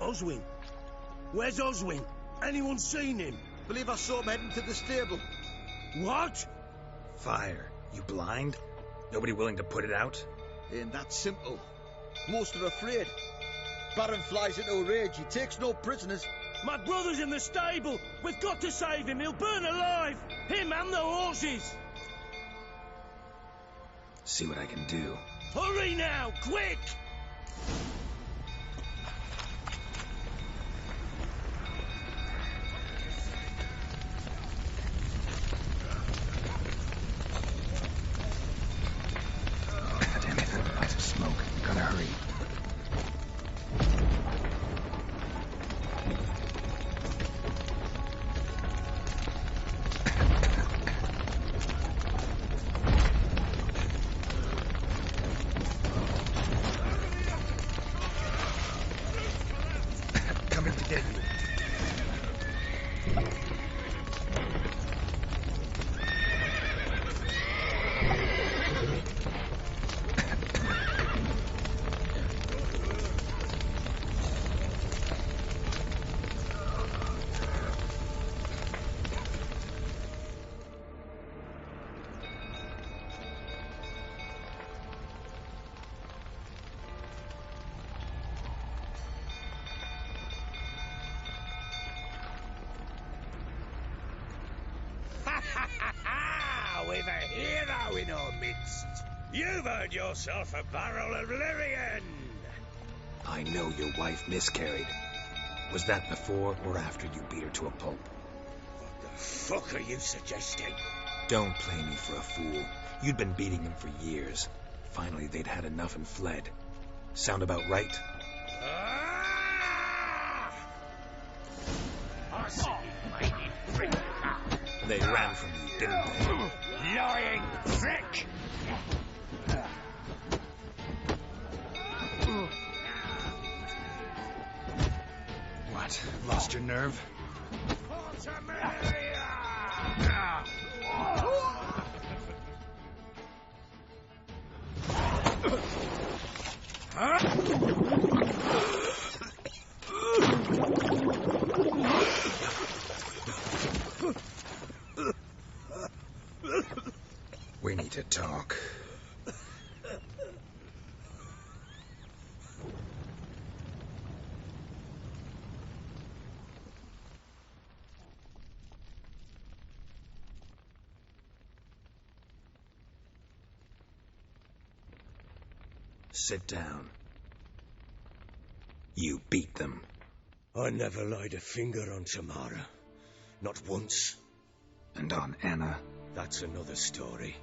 Oswin? Where's Oswin? Anyone seen him? Believe I saw him heading to the stable. What? Fire. You blind? Nobody willing to put it out? Ain't that simple. Most are afraid. Baron flies into a rage. He takes no prisoners. My brother's in the stable. We've got to save him. He'll burn alive. Him and the horses. See what I can do. Hurry now, quick! We've a hero in our midst. You've earned yourself a barrel of Lyrian. I know your wife miscarried. Was that before or after you beat her to a pulp? What the fuck are you suggesting? Don't play me for a fool. You'd been beating them for years. Finally, they'd had enough and fled. Sound about right? I see you, mighty prick. They ran from you, didn't they? Lying prick! What? Lost your nerve? We need to talk. Sit down. You beat them. I never laid a finger on Tamara. Not once. And on Anna? That's another story.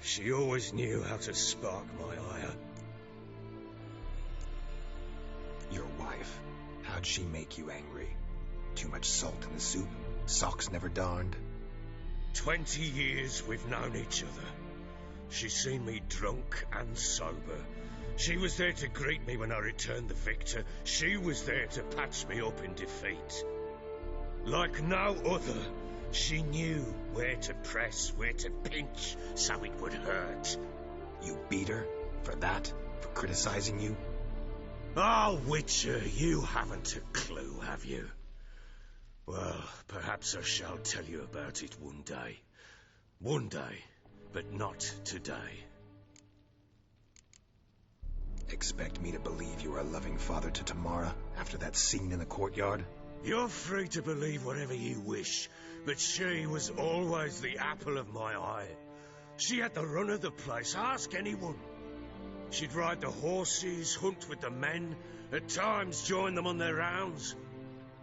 She always knew how to spark my ire. Your wife. How'd she make you angry? Too much salt in the soup? Socks never darned? 20 years we've known each other. She's seen me drunk and sober. She was there to greet me when I returned the victor. She was there to patch me up in defeat. Like no other, she knew where to press, where to pinch, so it would hurt. You beat her? For that? For criticizing you? Oh, Witcher, you haven't a clue, have you? Well, perhaps I shall tell you about it one day. One day, but not today. Expect me to believe you were a loving father to Tamara after that scene in the courtyard? You're free to believe whatever you wish, but she was always the apple of my eye. She had the run of the place, ask anyone. She'd ride the horses, hunt with the men, at times join them on their rounds.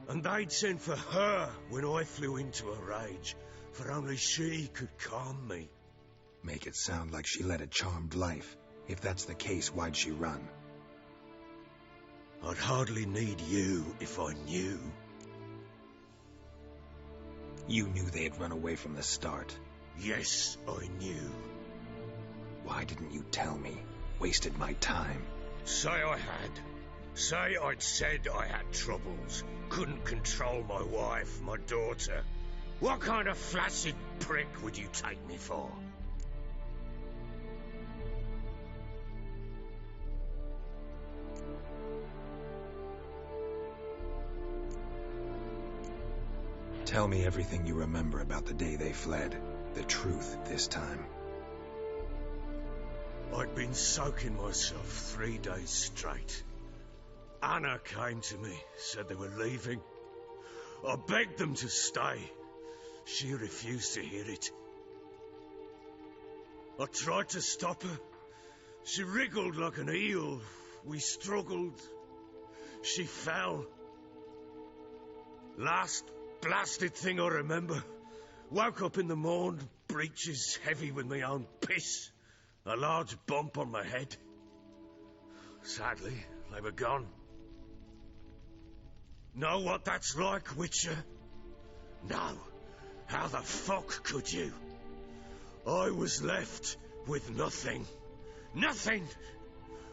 And they'd send for her when I flew into a rage, for only she could calm me. Make it sound like she led a charmed life. If that's the case, why'd she run? I'd hardly need you if I knew. You knew they had run away from the start. Yes, I knew. Why didn't you tell me? Wasted my time. Say I had. Say I'd said I had troubles. Couldn't control my wife, my daughter. What kind of flaccid prick would you take me for? Tell me everything you remember about the day they fled. The truth this time. I'd been soaking myself 3 days straight. Anna came to me, said they were leaving. I begged them to stay. She refused to hear it. I tried to stop her. She wriggled like an eel. We struggled. She fell. Last blasted thing I remember. Woke up in the morn, breeches heavy with my own piss. A large bump on my head. Sadly, they were gone. Know what that's like, Witcher? No. How the fuck could you? I was left with nothing. Nothing!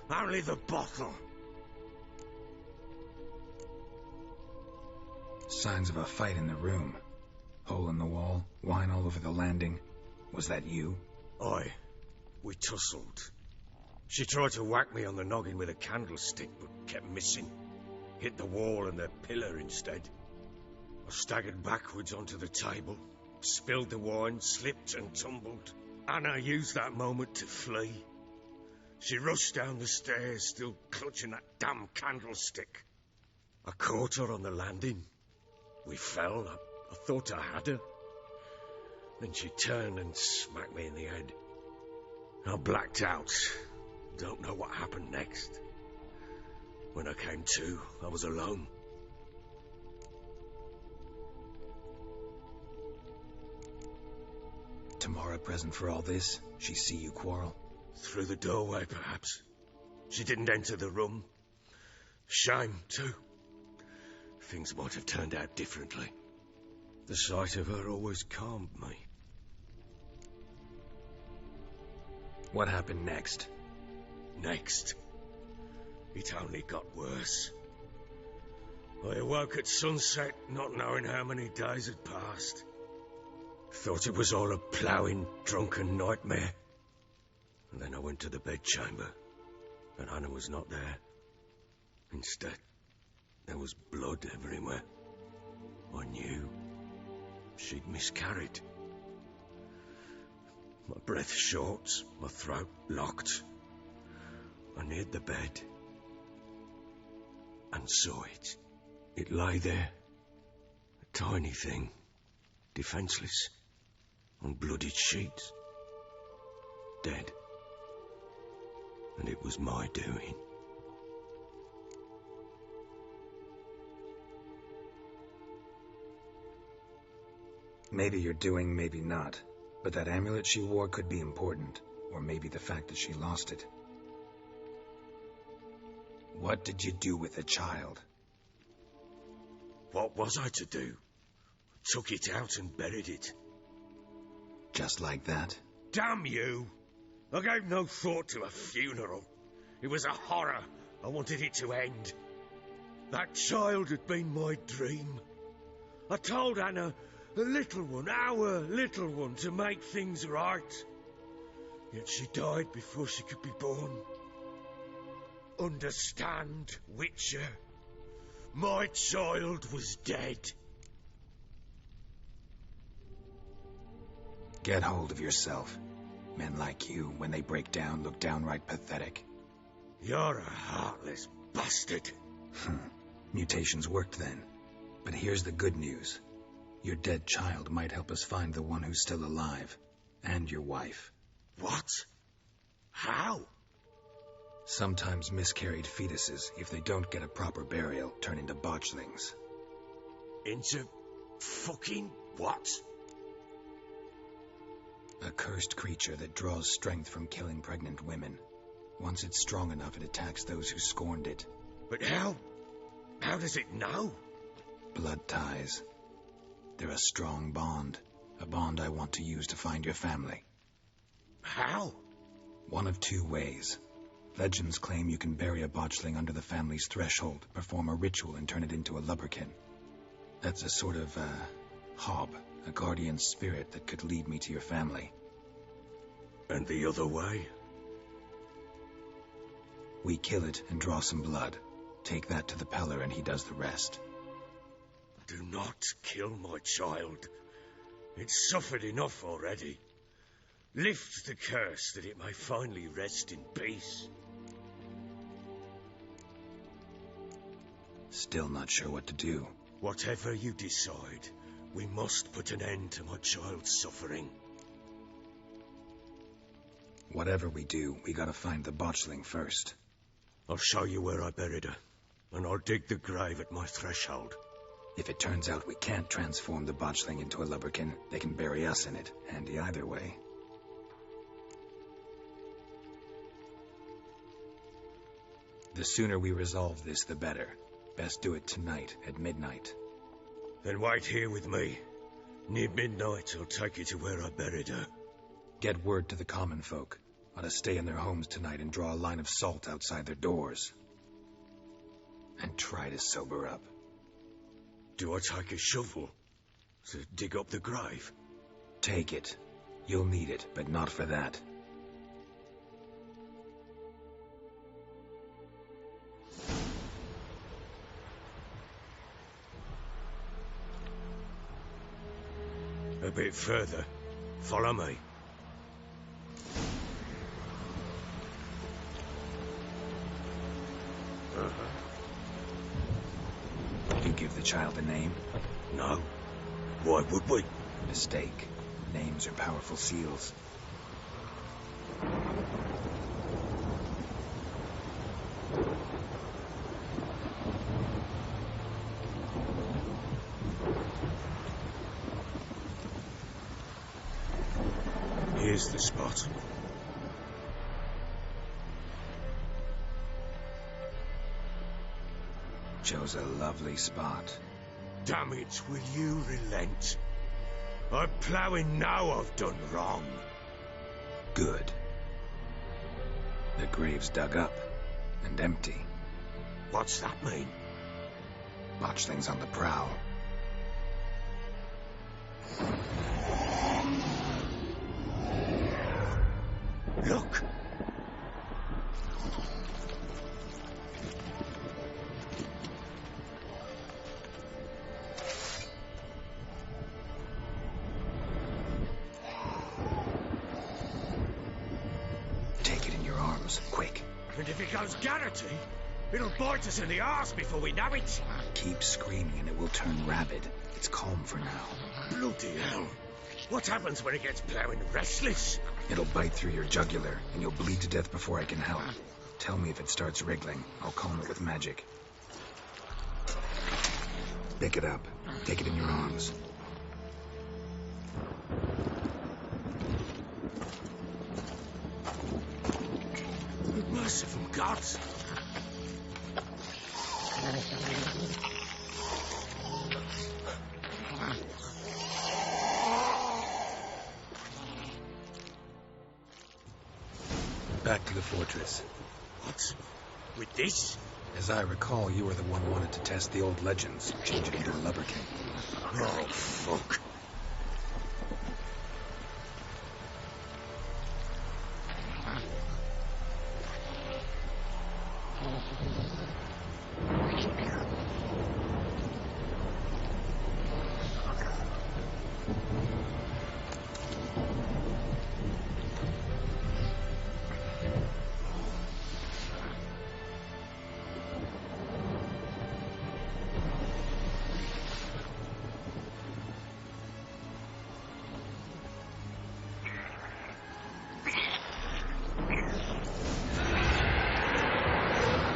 Only the bottle. Signs of a fight in the room. Hole in the wall, wine all over the landing. Was that you? Aye. We tussled. She tried to whack me on the noggin with a candlestick, but kept missing. Hit the wall and the pillar instead. I staggered backwards onto the table, spilled the wine, slipped and tumbled. Anna used that moment to flee. She rushed down the stairs, still clutching that damn candlestick. I caught her on the landing. We fell. I thought I had her. Then she turned and smacked me in the head. I blacked out. Don't know what happened next. When I came to, I was alone. Tamara present for all this? She see you quarrel? Through the doorway, perhaps. She didn't enter the room. Shame, too. Things might have turned out differently. The sight of her always calmed me. What happened next? Next? It only got worse. I awoke at sunset, not knowing how many days had passed. Thought it was all a ploughing, drunken nightmare. And then I went to the bedchamber, and Anna was not there. Instead, there was blood everywhere. I knew she'd miscarried. My breath short, my throat locked. I neared the bed and saw it. It lay there, a tiny thing, defenseless, on bloodied sheets, dead. And it was my doing. Maybe you're doing, maybe not. But that amulet she wore could be important. Or maybe the fact that she lost it. What did you do with the child? What was I to do? Took it out and buried it. Just like that? Damn you! I gave no thought to a funeral. It was a horror. I wanted it to end. That child had been my dream. I told Anna, the little one, our little one, to make things right. Yet she died before she could be born. Understand, Witcher? My child was dead. Get hold of yourself. Men like you, when they break down, look downright pathetic. You're a heartless bastard. Mutations worked then. But here's the good news. Your dead child might help us find the one who's still alive. And your wife. What? How? Sometimes miscarried fetuses, if they don't get a proper burial, turn into botchlings. Into fucking what? A cursed creature that draws strength from killing pregnant women. Once it's strong enough, it attacks those who scorned it. But how? How does it know? Blood ties. They're a strong bond. A bond I want to use to find your family. How? One of two ways. Legends claim you can bury a botchling under the family's threshold, perform a ritual, and turn it into a lubberkin. That's a sort of, hob, a guardian spirit that could lead me to your family. And the other way? We kill it and draw some blood. Take that to the Peller and he does the rest. Do not kill my child. It's suffered enough already. Lift the curse that it may finally rest in peace. Still not sure what to do. Whatever you decide, we must put an end to my child's suffering. Whatever we do, we gotta find the botchling first. I'll show you where I buried her, and I'll dig the grave at my threshold. If it turns out we can't transform the botchling into a lubberkin, they can bury us in it. Handy either way. The sooner we resolve this, the better. Best do it tonight, at midnight. Then wait here with me. Near midnight, I'll take you to where I buried her. Get word to the common folk. Ought to stay in their homes tonight and draw a line of salt outside their doors. And try to sober up. Do I take a shovel to dig up the grave? Take it. You'll need it, but not for that. A bit further. Follow me. You give the child a name? No. Why would we? Mistake. Names are powerful seals. Here's the spot. Chose a lovely spot. Damn it, will you relent? I'm ploughing now I've done wrong. Good. The grave's dug up and empty. What's that mean? Botchling's on the prowl. Look! Take it in your arms, quick. And if it goes Garrity, it'll bite us in the arse before we know it. Keep screaming and it will turn rabid. It's calm for now. Bloody hell. What happens when it gets ploughing restless? It'll bite through your jugular, and you'll bleed to death before I can help. Tell me if it starts wriggling. I'll calm it with magic. Pick it up. Take it in your arms. Merciful gods! Back to the fortress. What? With this? As I recall, you were the one wanted to test the old legends, change it into a lubberkin. Oh, fuck.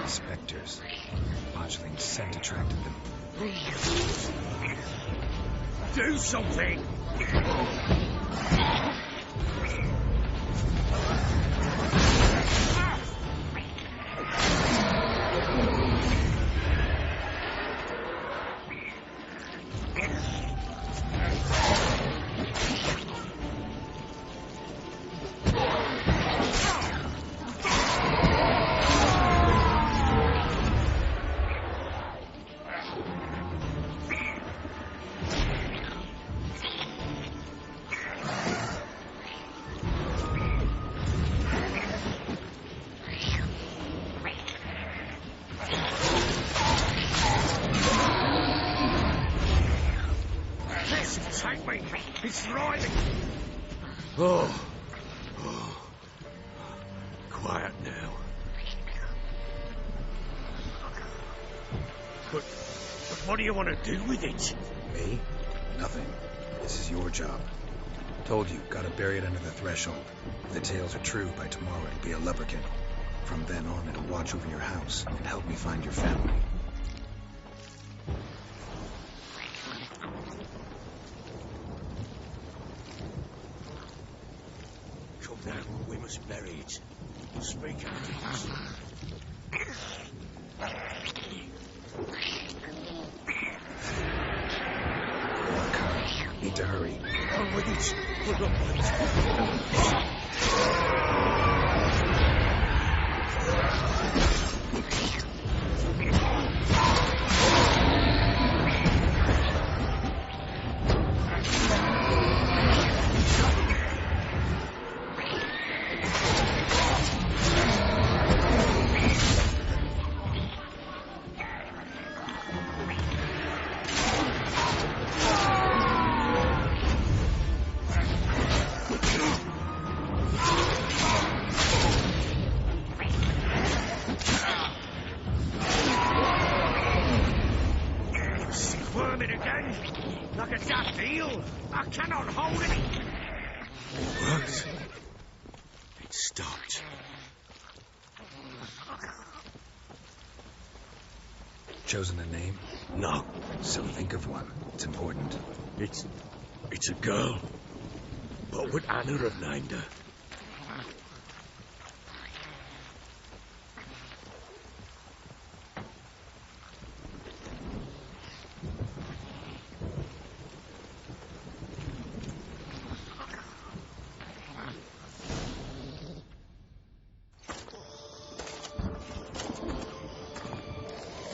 Spectres. Botchling's scent attracted them. Do something! It's writhing! Oh. Quiet now. But what do you want to do with it? Me? Nothing. This is your job. Told you, gotta bury it under the threshold. If the tales are true, by tomorrow it'll be a lubberkin. From then on, it'll watch over your house and help me find your family. Come now, we must bury it. Speak afterwards. Need to hurry. On with it. We're not late. Squirming again, like a daft eel. I cannot hold it. It worked. It stopped. Chosen a name? No. So think of one. It's important. It's a girl. What would Anna have named her?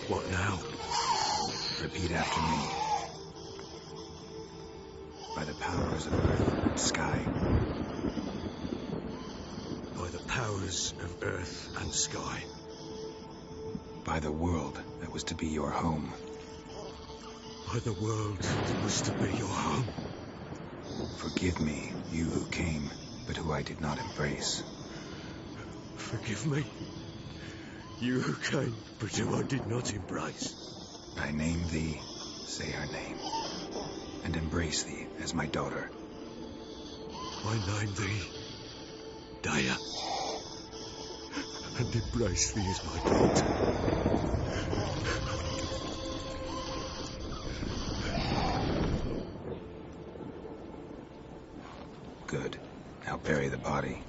What now? Repeat after me. By the powers of earth and sky. By the powers of earth and sky. By the world that was to be your home. By the world that was to be your home. Forgive me, you who came, but who I did not embrace. Forgive me. You who came, but who I did not embrace. I name thee, say her name, and embrace thee as my daughter. I name thee, Daya, and embrace thee as my daughter. Good. Now bury the body.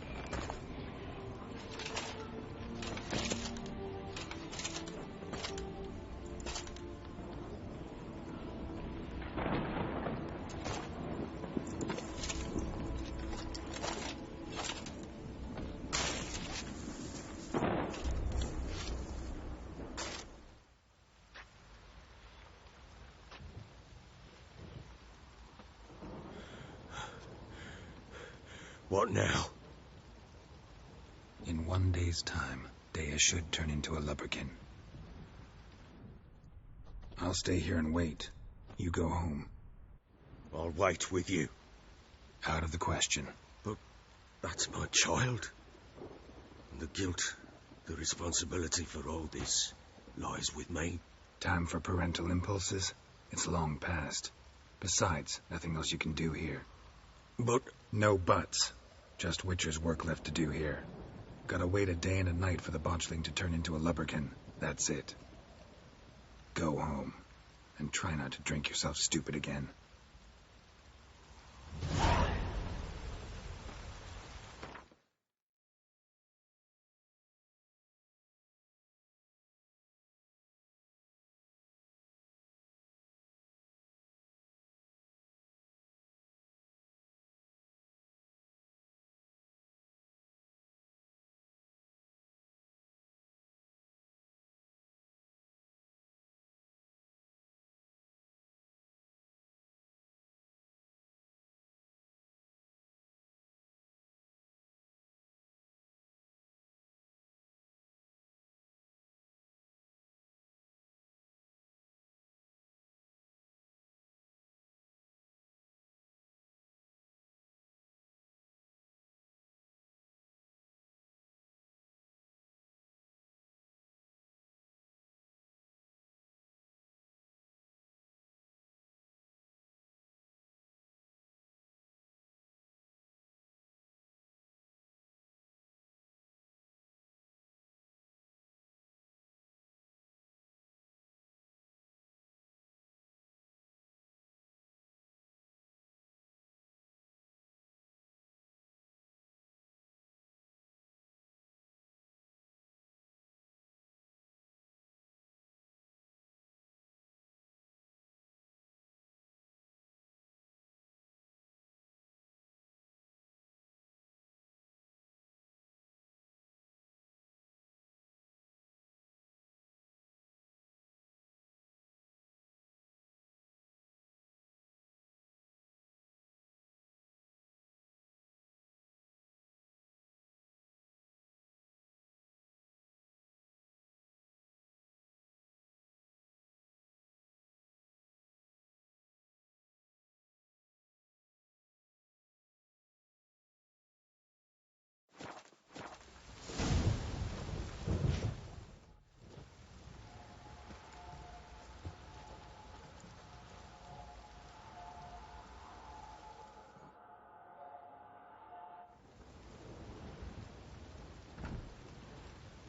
What now? In 1 day's time, Daya should turn into a lubberkin. I'll stay here and wait. You go home. I'll wait with you. Out of the question. But that's my child. And the guilt, the responsibility for all this lies with me. Time for parental impulses? It's long past. Besides, nothing else you can do here. But... No buts. Just Witcher's work left to do here. Gotta wait a day and a night for the botchling to turn into a lubberkin. That's it. Go home. And try not to drink yourself stupid again.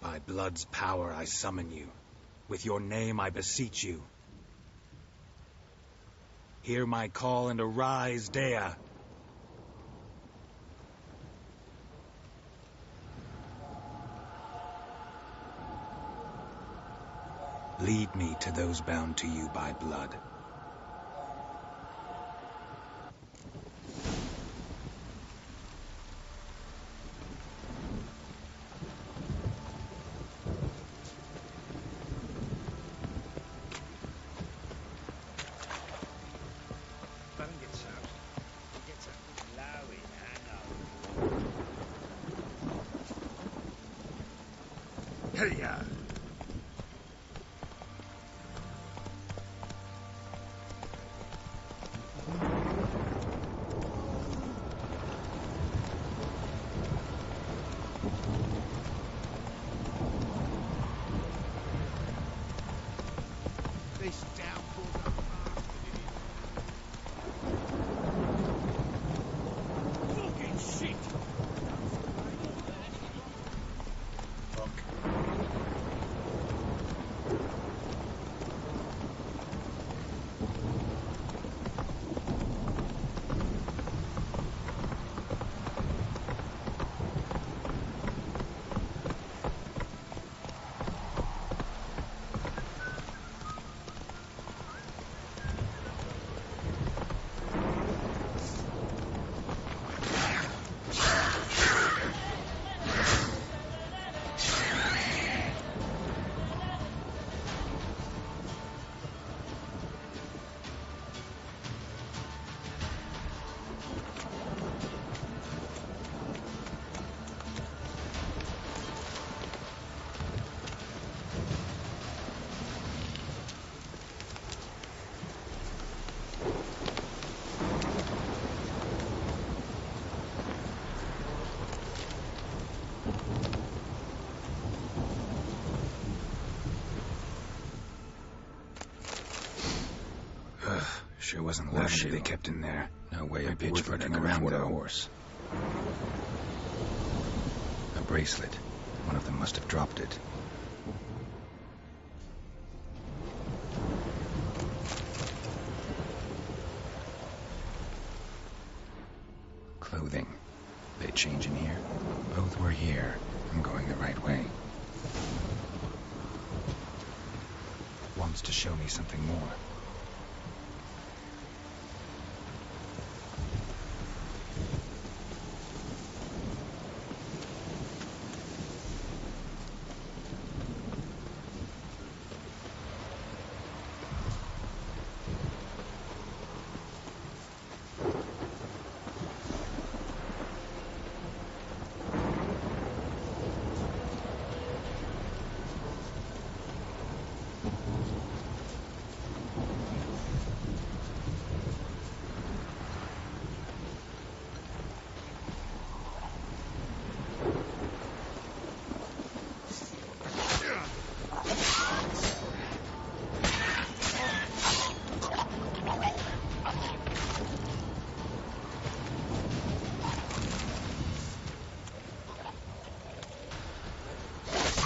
By blood's power I summon you. With your name I beseech you. Hear my call and arise, Dea. Lead me to those bound to you by blood. Hey-ya! This downpour. Fucking shit! Sure wasn't lucky to be kept in there. No way of pitchforking around with a horse. A bracelet. One of them must have dropped it. Clothing. They change in here? Both were here. I'm going the right way. Wants to show me something more.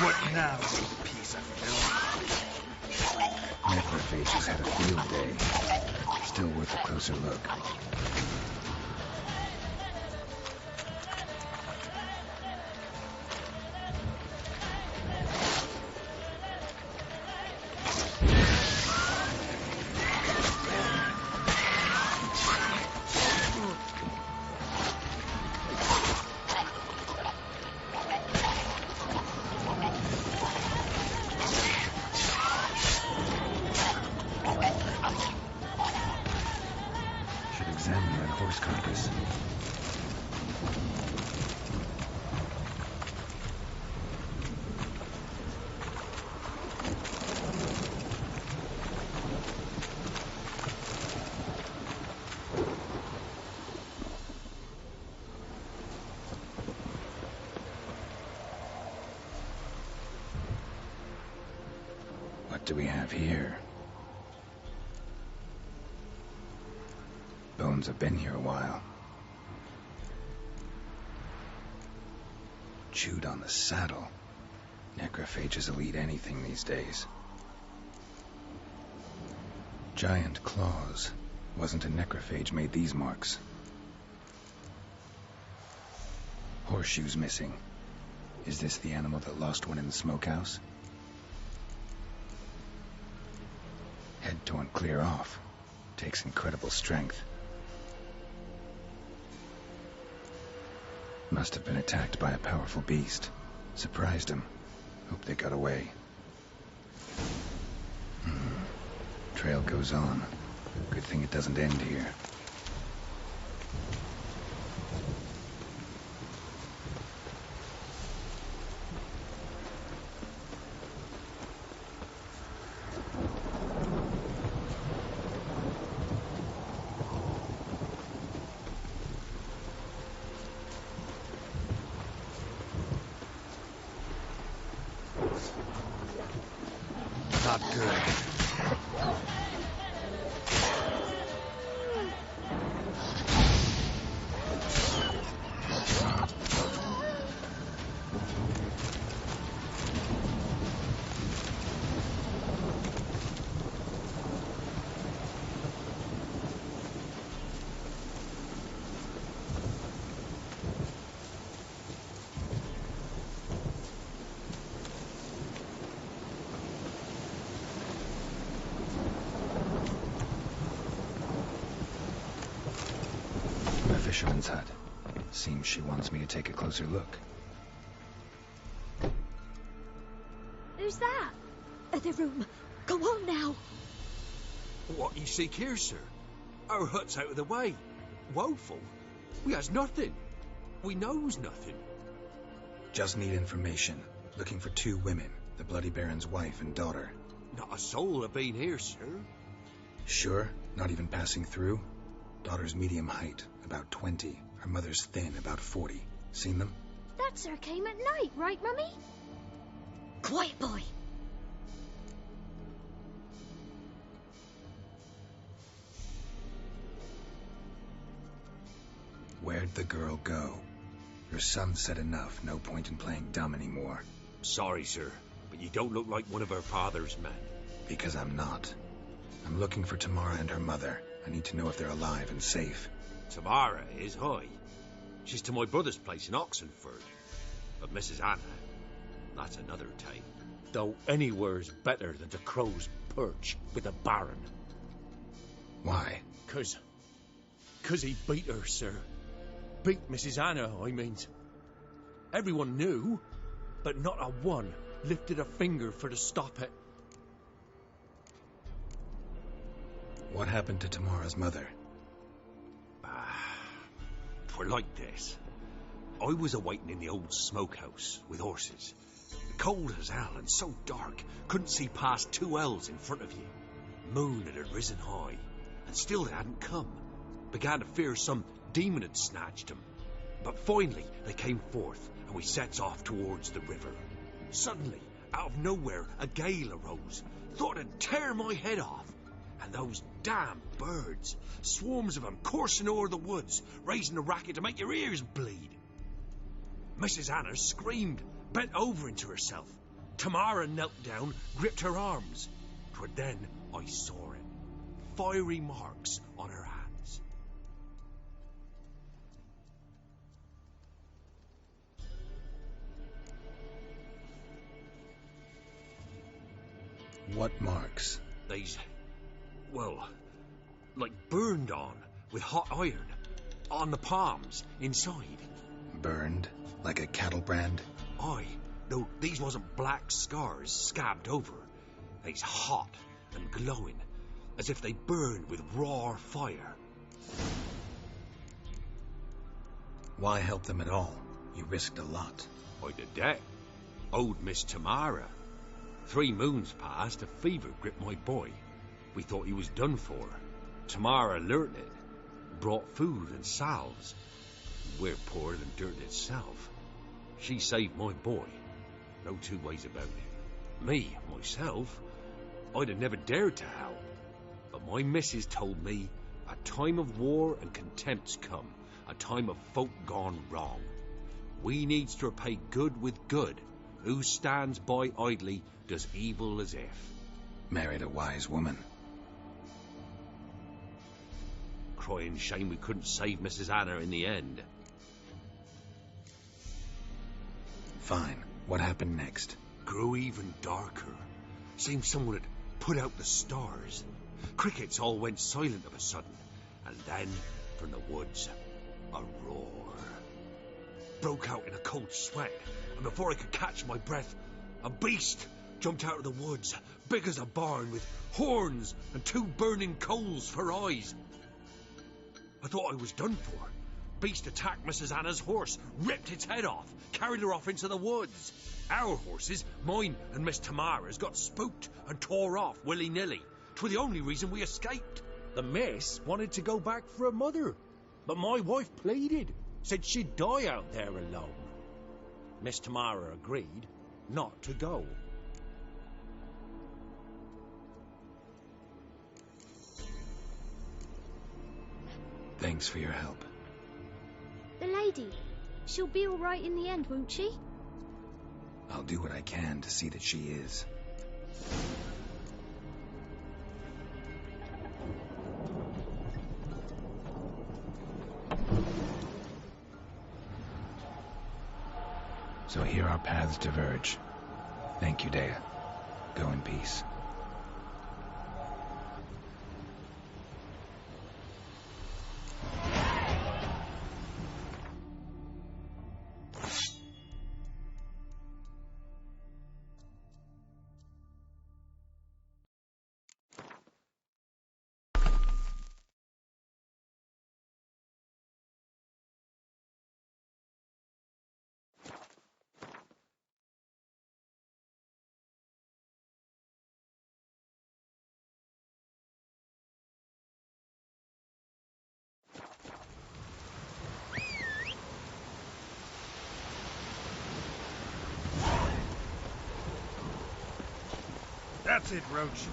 What now, you piece of filth? Necrophage has had a field day. Still worth a closer look. Examine that horse carcass. What do we have here? Bones have been here a while. Chewed on the saddle. Necrophages will eat anything these days. Giant claws. Wasn't a necrophage made these marks. Horseshoes missing. Is this the animal that lost one in the smokehouse? Head torn clear off. Takes incredible strength. Must have been attacked by a powerful beast. Surprised him. Hope they got away. Trail goes on. Good thing it doesn't end here. Not good. Fisherman's hut. Seems she wants me to take a closer look. Who's that? Other room. Go on now. What you seek here, sir? Our hut's out of the way. Woeful. We has nothing. We knows nothing. Just need information. Looking for 2 women. The Bloody Baron's wife and daughter. Not a soul have been here, sir. Sure? Not even passing through? Daughter's medium height, about 20. Her mother's thin, about 40. Seen them? That sir came at night, right, Mummy? Quiet, boy. Where'd the girl go? Your son said enough. No point in playing dumb anymore. Sorry, sir, but you don't look like one of her father's men. Because I'm not. I'm looking for Tamara and her mother. I need to know if they're alive and safe. Tamara is high. She's to my brother's place in Oxenford. But Mrs. Anna, that's another tale. Though anywhere's better than the Crow's Perch with the Baron. Why? 'Cause he beat her, sir. Beat Mrs. Anna, I mean. Everyone knew, but not a one lifted a finger for to stop it. What happened to Tamara's mother? For like this. I was awaiting in the old smokehouse with horses. Cold as hell and so dark, couldn't see past 2 ells in front of you. Moon had risen high, and still they hadn't come. Began to fear some demon had snatched them. But finally they came forth, and we sets off towards the river. Suddenly, out of nowhere, a gale arose. Thought it'd tear my head off. And those damn birds, swarms of them coursing o'er the woods, raising a racket to make your ears bleed. Mrs. Anna screamed, bent over into herself. Tamara knelt down, gripped her arms. 'Twere then I saw it. Fiery marks on her hands. What marks? These... well, like burned on with hot iron. On the palms, inside. Burned? Like a cattle brand? Aye, though these wasn't black scars scabbed over. They's hot and glowing, as if they burned with raw fire. Why help them at all? You risked a lot. I did that. Owed Miss Tamara. 3 moons passed, a fever gripped my boy. We thought he was done for. Tamara learnt it. Brought food and salves. We're poorer than dirt itself. She saved my boy. No 2 ways about it. Me, myself, I'd have never dared to help. But my missus told me a time of war and contempt's come. A time of folk gone wrong. We needs to repay good with good, Who stands by idly does evil as if. Married a wise woman. Crying shame we couldn't save Mrs. Anna in the end. Fine. What happened next? Grew even darker. Seemed someone had put out the stars. Crickets all went silent of a sudden. And then, from the woods, a roar. Broke out in a cold sweat, and before I could catch my breath, a beast jumped out of the woods, big as a barn, with horns and 2 burning coals for eyes. I thought I was done for. Beast attacked Mrs. Anna's horse, ripped its head off, carried her off into the woods. Our horses, mine and Miss Tamara's, got spooked and tore off willy-nilly. 'Twere the only reason we escaped. The miss wanted to go back for her mother, but my wife pleaded, said she'd die out there alone. Miss Tamara agreed not to go. Thanks for your help. The lady, she'll be all right in the end, won't she? I'll do what I can to see that she is. So here our paths diverge. Thank you, Dea. Go in peace. That's it, Roach.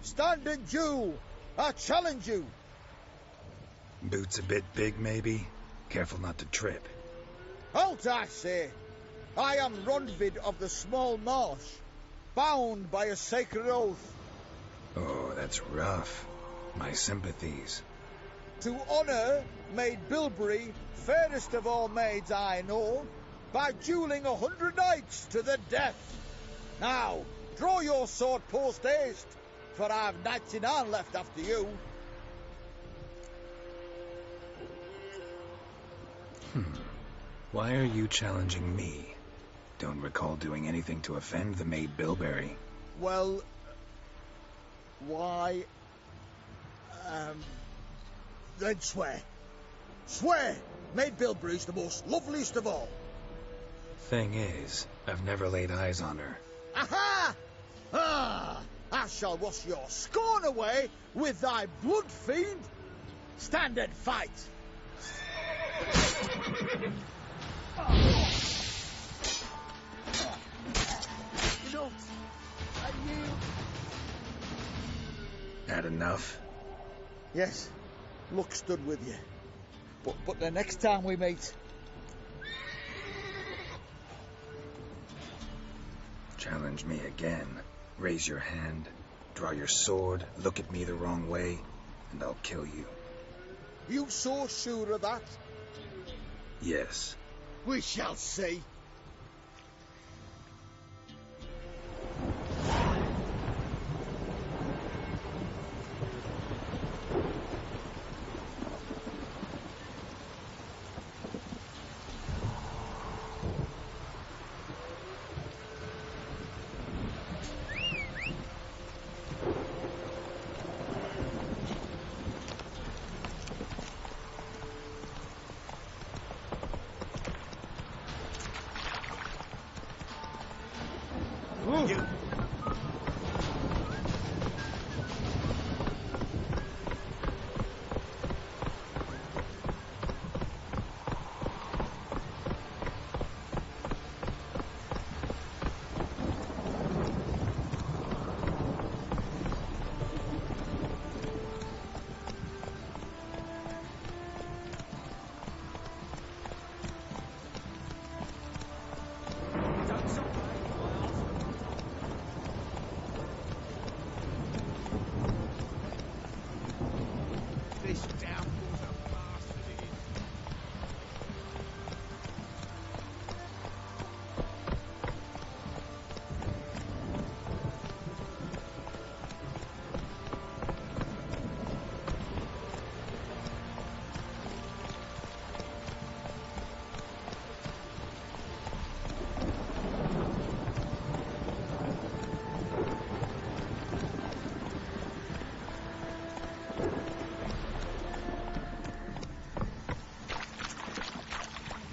Stand and do! I challenge you! Boots a bit big, maybe? Careful not to trip. Halt, I say! I am Ronvid of the Small Marsh, bound by a sacred oath. Oh, that's rough. My sympathies. To honour Maid Bilberry, fairest of all maids I know, by duelling 100 knights to the death. Now, draw your sword post-haste, for I've 99 left after you. Why are you challenging me? Don't recall doing anything to offend the Maid Bilberry. Well, why... then swear. Swear! Maid Bilberry's the most loveliest of all. Thing is, I've never laid eyes on her. Aha! Ah! I shall wash your scorn away with thy blood, fiend. Stand and fight. Enough. I yield. Had enough? Yes, luck stood with you. But the next time we meet... Challenge me again. Raise your hand, draw your sword, look at me the wrong way, and I'll kill you. You so sure of that? Yes. We shall see. You...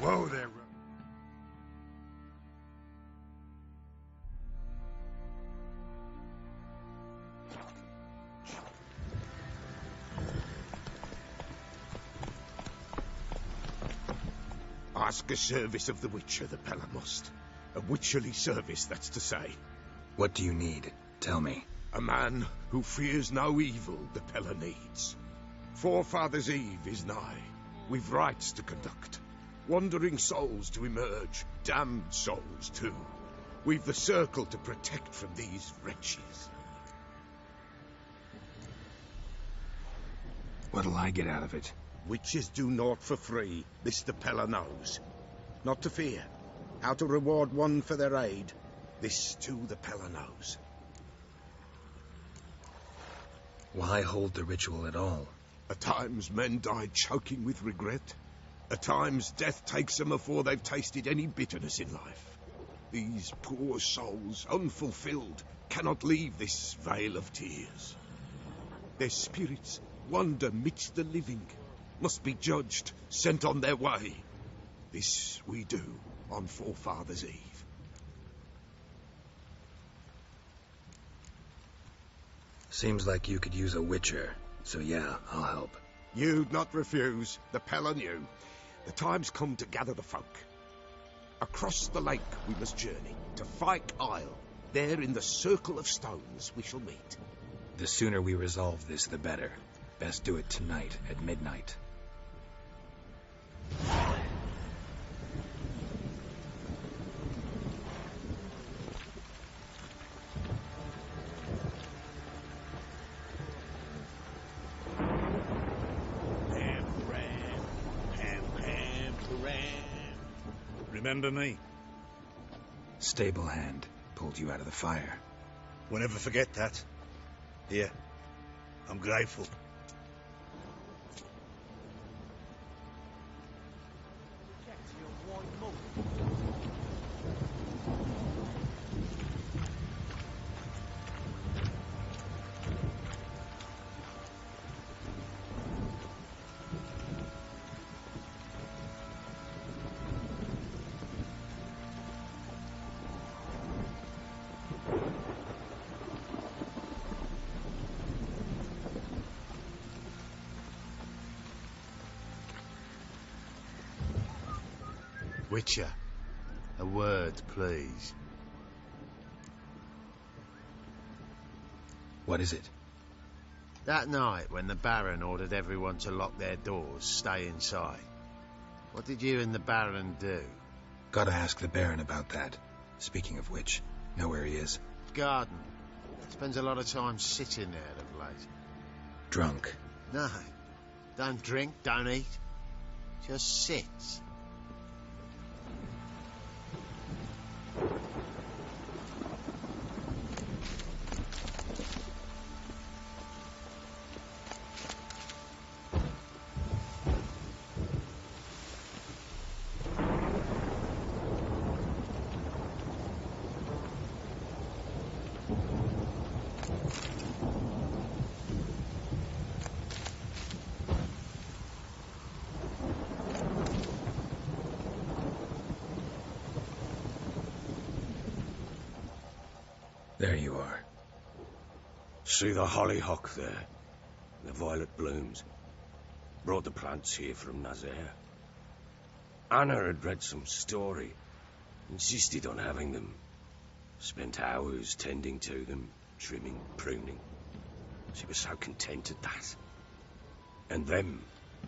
Whoa there, Ask a service of the Witcher, the Pella must. A witcherly service, that's to say. What do you need? Tell me. A man who fears no evil the Pella needs. Forefathers' Eve is nigh. We've rites to conduct. Wandering souls to emerge. Damned souls, too. We've the circle to protect from these wretches. What'll I get out of it? Witches do naught for free. This the Pella knows. Not to fear. How to reward one for their aid. This, too, the Pella knows. Why hold the ritual at all? At times men die choking with regret. At times death takes them before they've tasted any bitterness in life. These poor souls, unfulfilled, cannot leave this vale of tears. Their spirits wander midst the living, must be judged, sent on their way. This we do on Forefathers' Eve. Seems like you could use a witcher, so yeah, I'll help. You'd not refuse. The Pella knew. The time's come to gather the folk. Across the lake we must journey, to Fyke Isle. There in the circle of stones we shall meet. The sooner we resolve this, the better. Best do it tonight at midnight. Remember me? Stable hand pulled you out of the fire. We'll never forget that. Here, I'm grateful. Witcher, a word, please. What is it? That night when the Baron ordered everyone to lock their doors, stay inside, what did you and the Baron do? Gotta ask the Baron about that. Speaking of which, know where he is? Garden. Spends a lot of time sitting there of late. Drunk. No. Don't drink, don't eat. Just sits. There you are. See the hollyhock there? The violet blooms. Brought the plants here from Nazaire. Anna had read some story. Insisted on having them. Spent hours tending to them, trimming, pruning. She was so content at that. And them,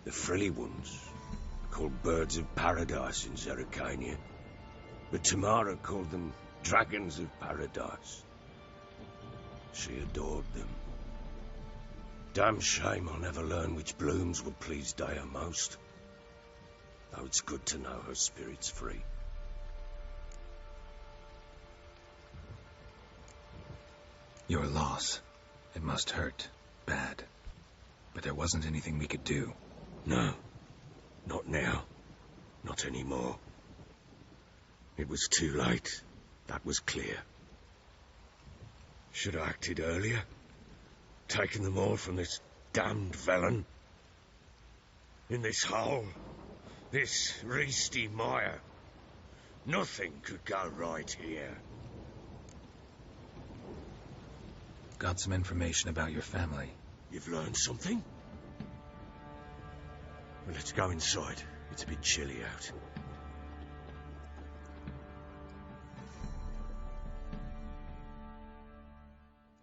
the frilly ones, called birds of paradise in Zerrikania. But Tamara called them dragons of paradise. She adored them. Damn shame I'll never learn which blooms would please Daya most. Though it's good to know her spirit's free. Your loss. It must hurt. Bad. But there wasn't anything we could do. No. Not now. Not anymore. It was too late. That was clear. Should have acted earlier. Taken them all from this damned Velen. In this hole. This reesty mire. Nothing could go right here. Got some information about your family. You've learned something? Well, let's go inside. It's a bit chilly out.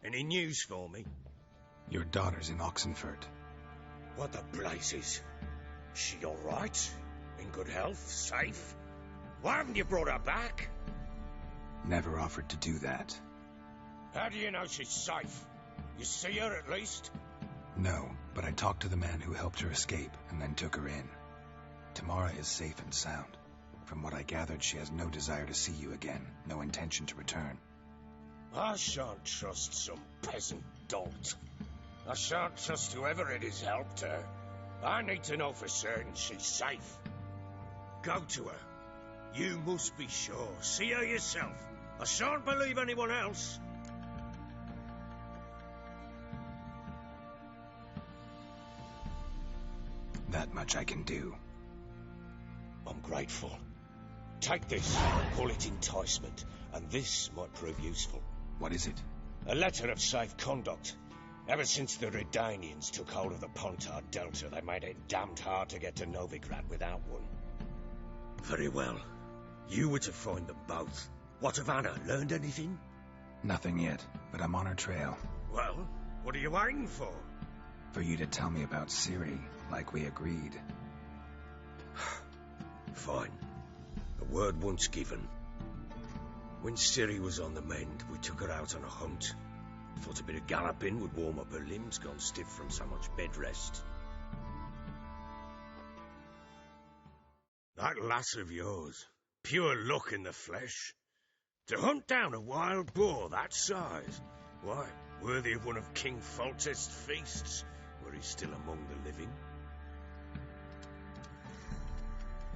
Any news for me? Your daughter's in Oxenfurt. What the blazes? She all right? In good health? Safe? Why haven't you brought her back? Never offered to do that. How do you know she's safe? You see her at least? No, but I talked to the man who helped her escape and then took her in. Tamara is safe and sound. From what I gathered, she has no desire to see you again, no intention to return. I shan't trust some peasant dolt. I shan't trust whoever it is helped her. I need to know for certain she's safe. Go to her. You must be sure. See her yourself. I shan't believe anyone else. That much I can do. I'm grateful. Take this, call it enticement, and this might prove useful. What is it? A letter of safe conduct. Ever since the Redanians took hold of the Pontar Delta, they made it damned hard to get to Novigrad without one. Very well. You were to find them both. What of Anna? Learned anything? Nothing yet, but I'm on her trail. Well, what are you waiting for? For you to tell me about Ciri, like we agreed. Fine. The word once given. When Ciri was on the mend, we took her out on a hunt. Thought a bit of galloping would warm up her limbs, gone stiff from so much bed rest. That lass of yours, pure luck in the flesh. To hunt down a wild boar that size, why, worthy of one of King Foltest's feasts, were he still among the living.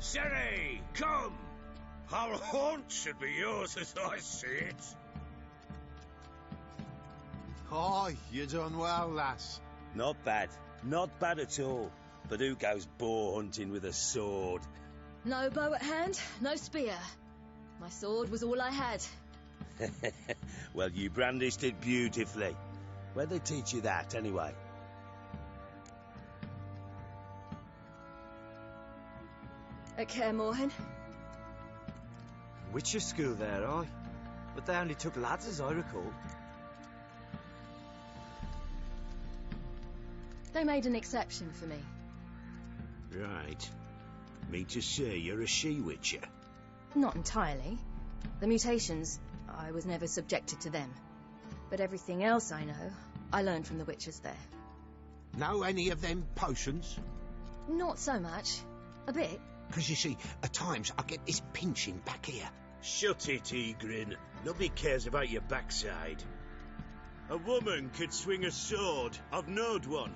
Ciri, come! Our haunt should be yours as I see it. Oh, you done well, lass. Not bad. Not bad at all. But who goes boar hunting with a sword? No bow at hand, no spear. My sword was all I had. Well, you brandished it beautifully. Where'd they teach you that, anyway? At Kaer Morhen. Witcher school there, aye. But they only took lads, as I recall. They made an exception for me. Right. Mean to say you're a she-witcher? Not entirely. The mutations, I was never subjected to them. But everything else I know, I learned from the witches there. Know any of them potions? Not so much. A bit. Because you see, at times I get this pinching back here. Shut it, Egrin. Nobody cares about your backside. A woman could swing a sword. I've knowed one.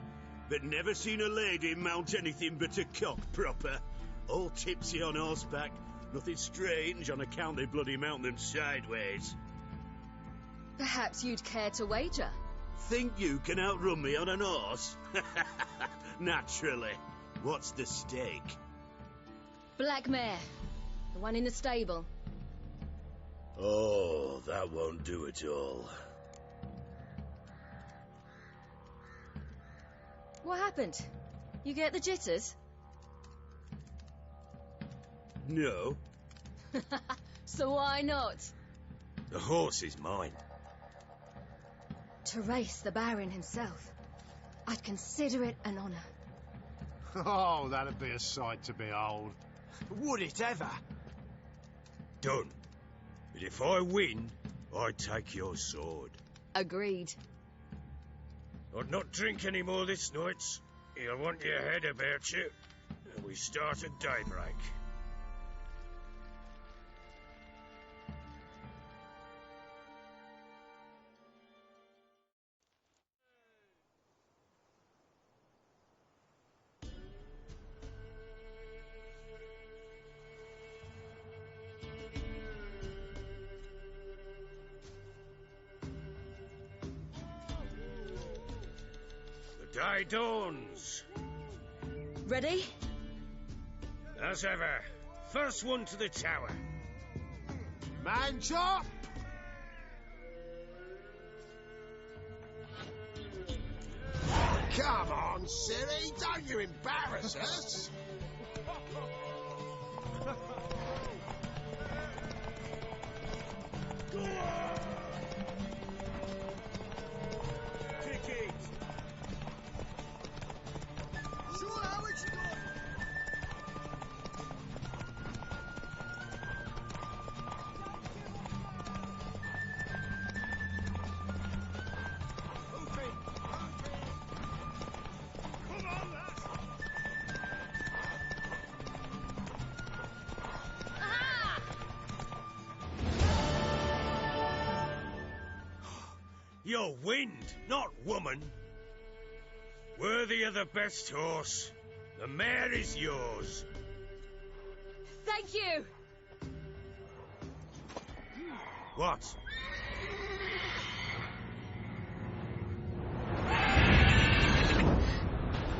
But never seen a lady mount anything but a cock proper. All tipsy on horseback. Nothing strange on account they bloody mount them sideways. Perhaps you'd care to wager? Think you can outrun me on an horse? Naturally. What's the stake? Black mare. The one in the stable. Oh, that won't do at all. What happened? You get the jitters? No, So why not? the horse is mine. To race the Baron himself. I'd consider it an honour. Oh, that'd be a sight to behold. Would it ever? Done. But if I win, I take your sword. Agreed. I'd not drink any more this night. You'll want your head about you. And we start at daybreak. The day dawns. Ready? As ever, first one to the tower. Man chop! Come on, silly, don't you embarrass us! Go on! Kick it! Sure, how it's done. Come on, lads! You're wind, not woman. Worthy of the best horse. The mare is yours. Thank you! What?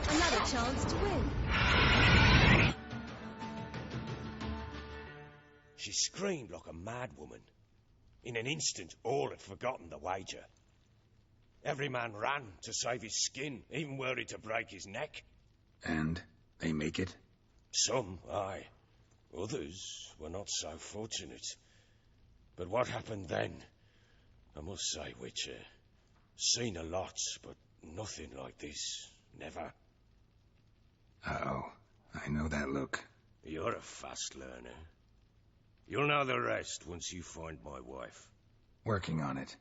Another chance to win. She screamed like a mad woman. In an instant, all had forgotten the wager. Every man ran to save his skin, even were it to break his neck. And they make it? Some, aye. Others were not so fortunate. But what happened then? I must say, Witcher, seen a lot, but nothing like this. Never. Uh-oh. I know that look. You're a fast learner. You'll know the rest once you find my wife. Working on it.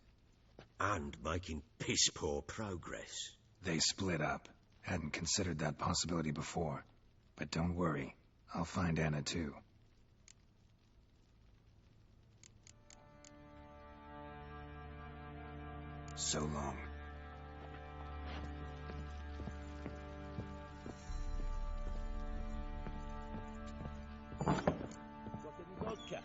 And making piss-poor progress. They split up. Hadn't considered that possibility before. But don't worry. I'll find Anna too. So long. Got any vodka?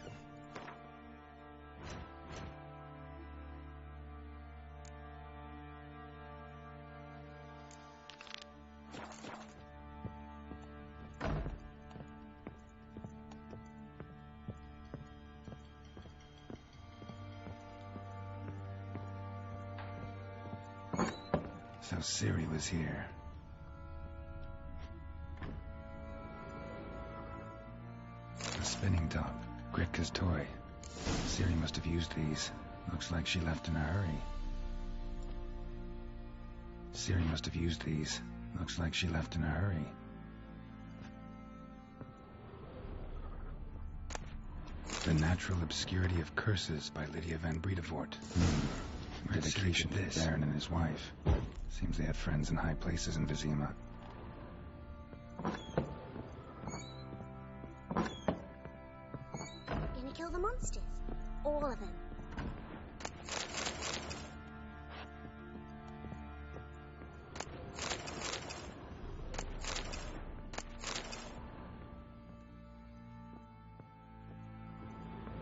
So Ciri was here. A spinning top. Gritka's toy. Ciri must have used these. Looks like she left in a hurry. Ciri must have used these. Looks like she left in a hurry. The Natural Obscurity of Curses by Lydia van Bredevoort. Dedication to the Baron and his wife. Seems they had friends in high places in Vizima. Gonna kill the monsters? All of them.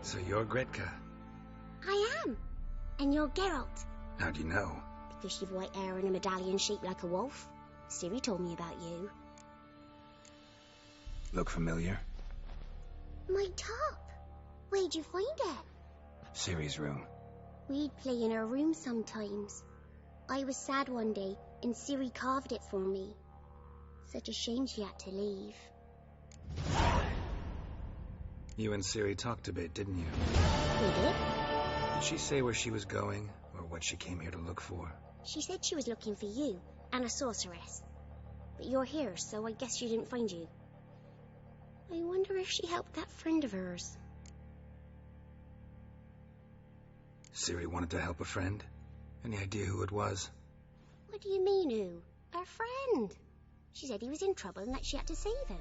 So you're Gretka? I am. And you're Geralt. How do you know? Because you've white hair and a medallion shaped like a wolf. Ciri told me about you. Look familiar? My top. Where'd you find it? Ciri's room. We'd play in her room sometimes. I was sad one day, and Ciri carved it for me. Such a shame she had to leave. You and Ciri talked a bit, didn't you? We did? Did she say where she was going, or what she came here to look for? She said she was looking for you, and a sorceress. But you're here, so I guess she didn't find you. I wonder if she helped that friend of hers. Ciri wanted to help a friend? Any idea who it was? What do you mean, who? Her friend. She said he was in trouble and that she had to save him.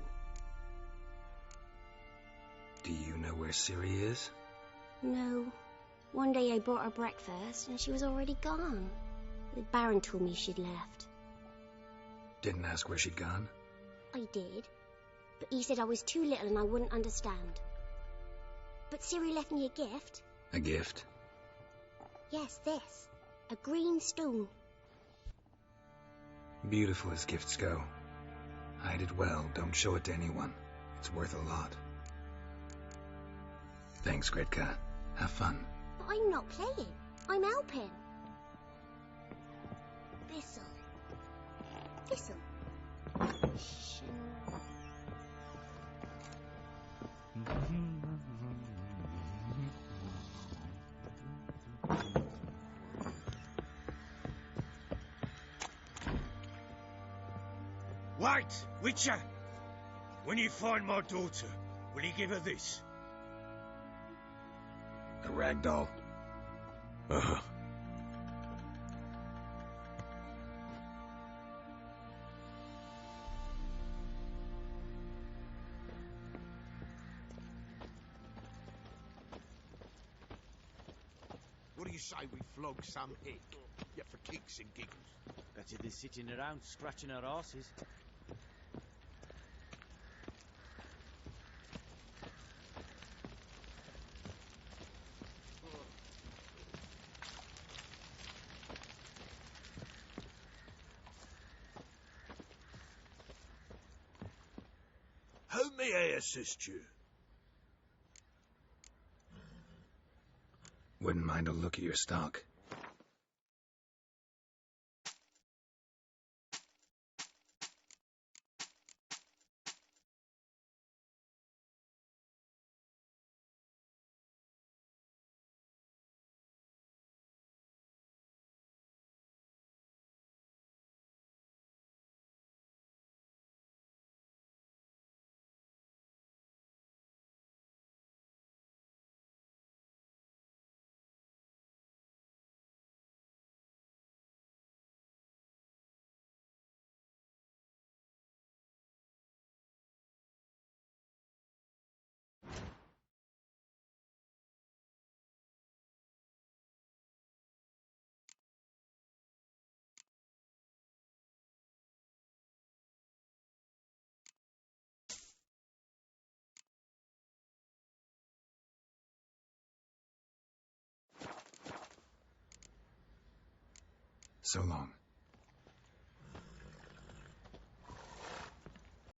Do you know where Ciri is? No. One day I brought her breakfast and she was already gone. The Baron told me she'd left. Didn't ask where she'd gone? I did. But he said I was too little and I wouldn't understand. But Ciri left me a gift. A gift? Yes, this. A green stone. Beautiful as gifts go. Hide it well, don't show it to anyone. It's worth a lot. Thanks, Gredka. Have fun. But I'm not playing. I'm helping. Thistle. Thistle. Wait, Witcher! When you find my daughter, will you give her this? A rag doll. Uh-huh. What do you say we flog some hick? Yeah, for kicks and giggles. Better than sitting around scratching our asses. How may I assist you? Wouldn't mind a look at your stock. So long.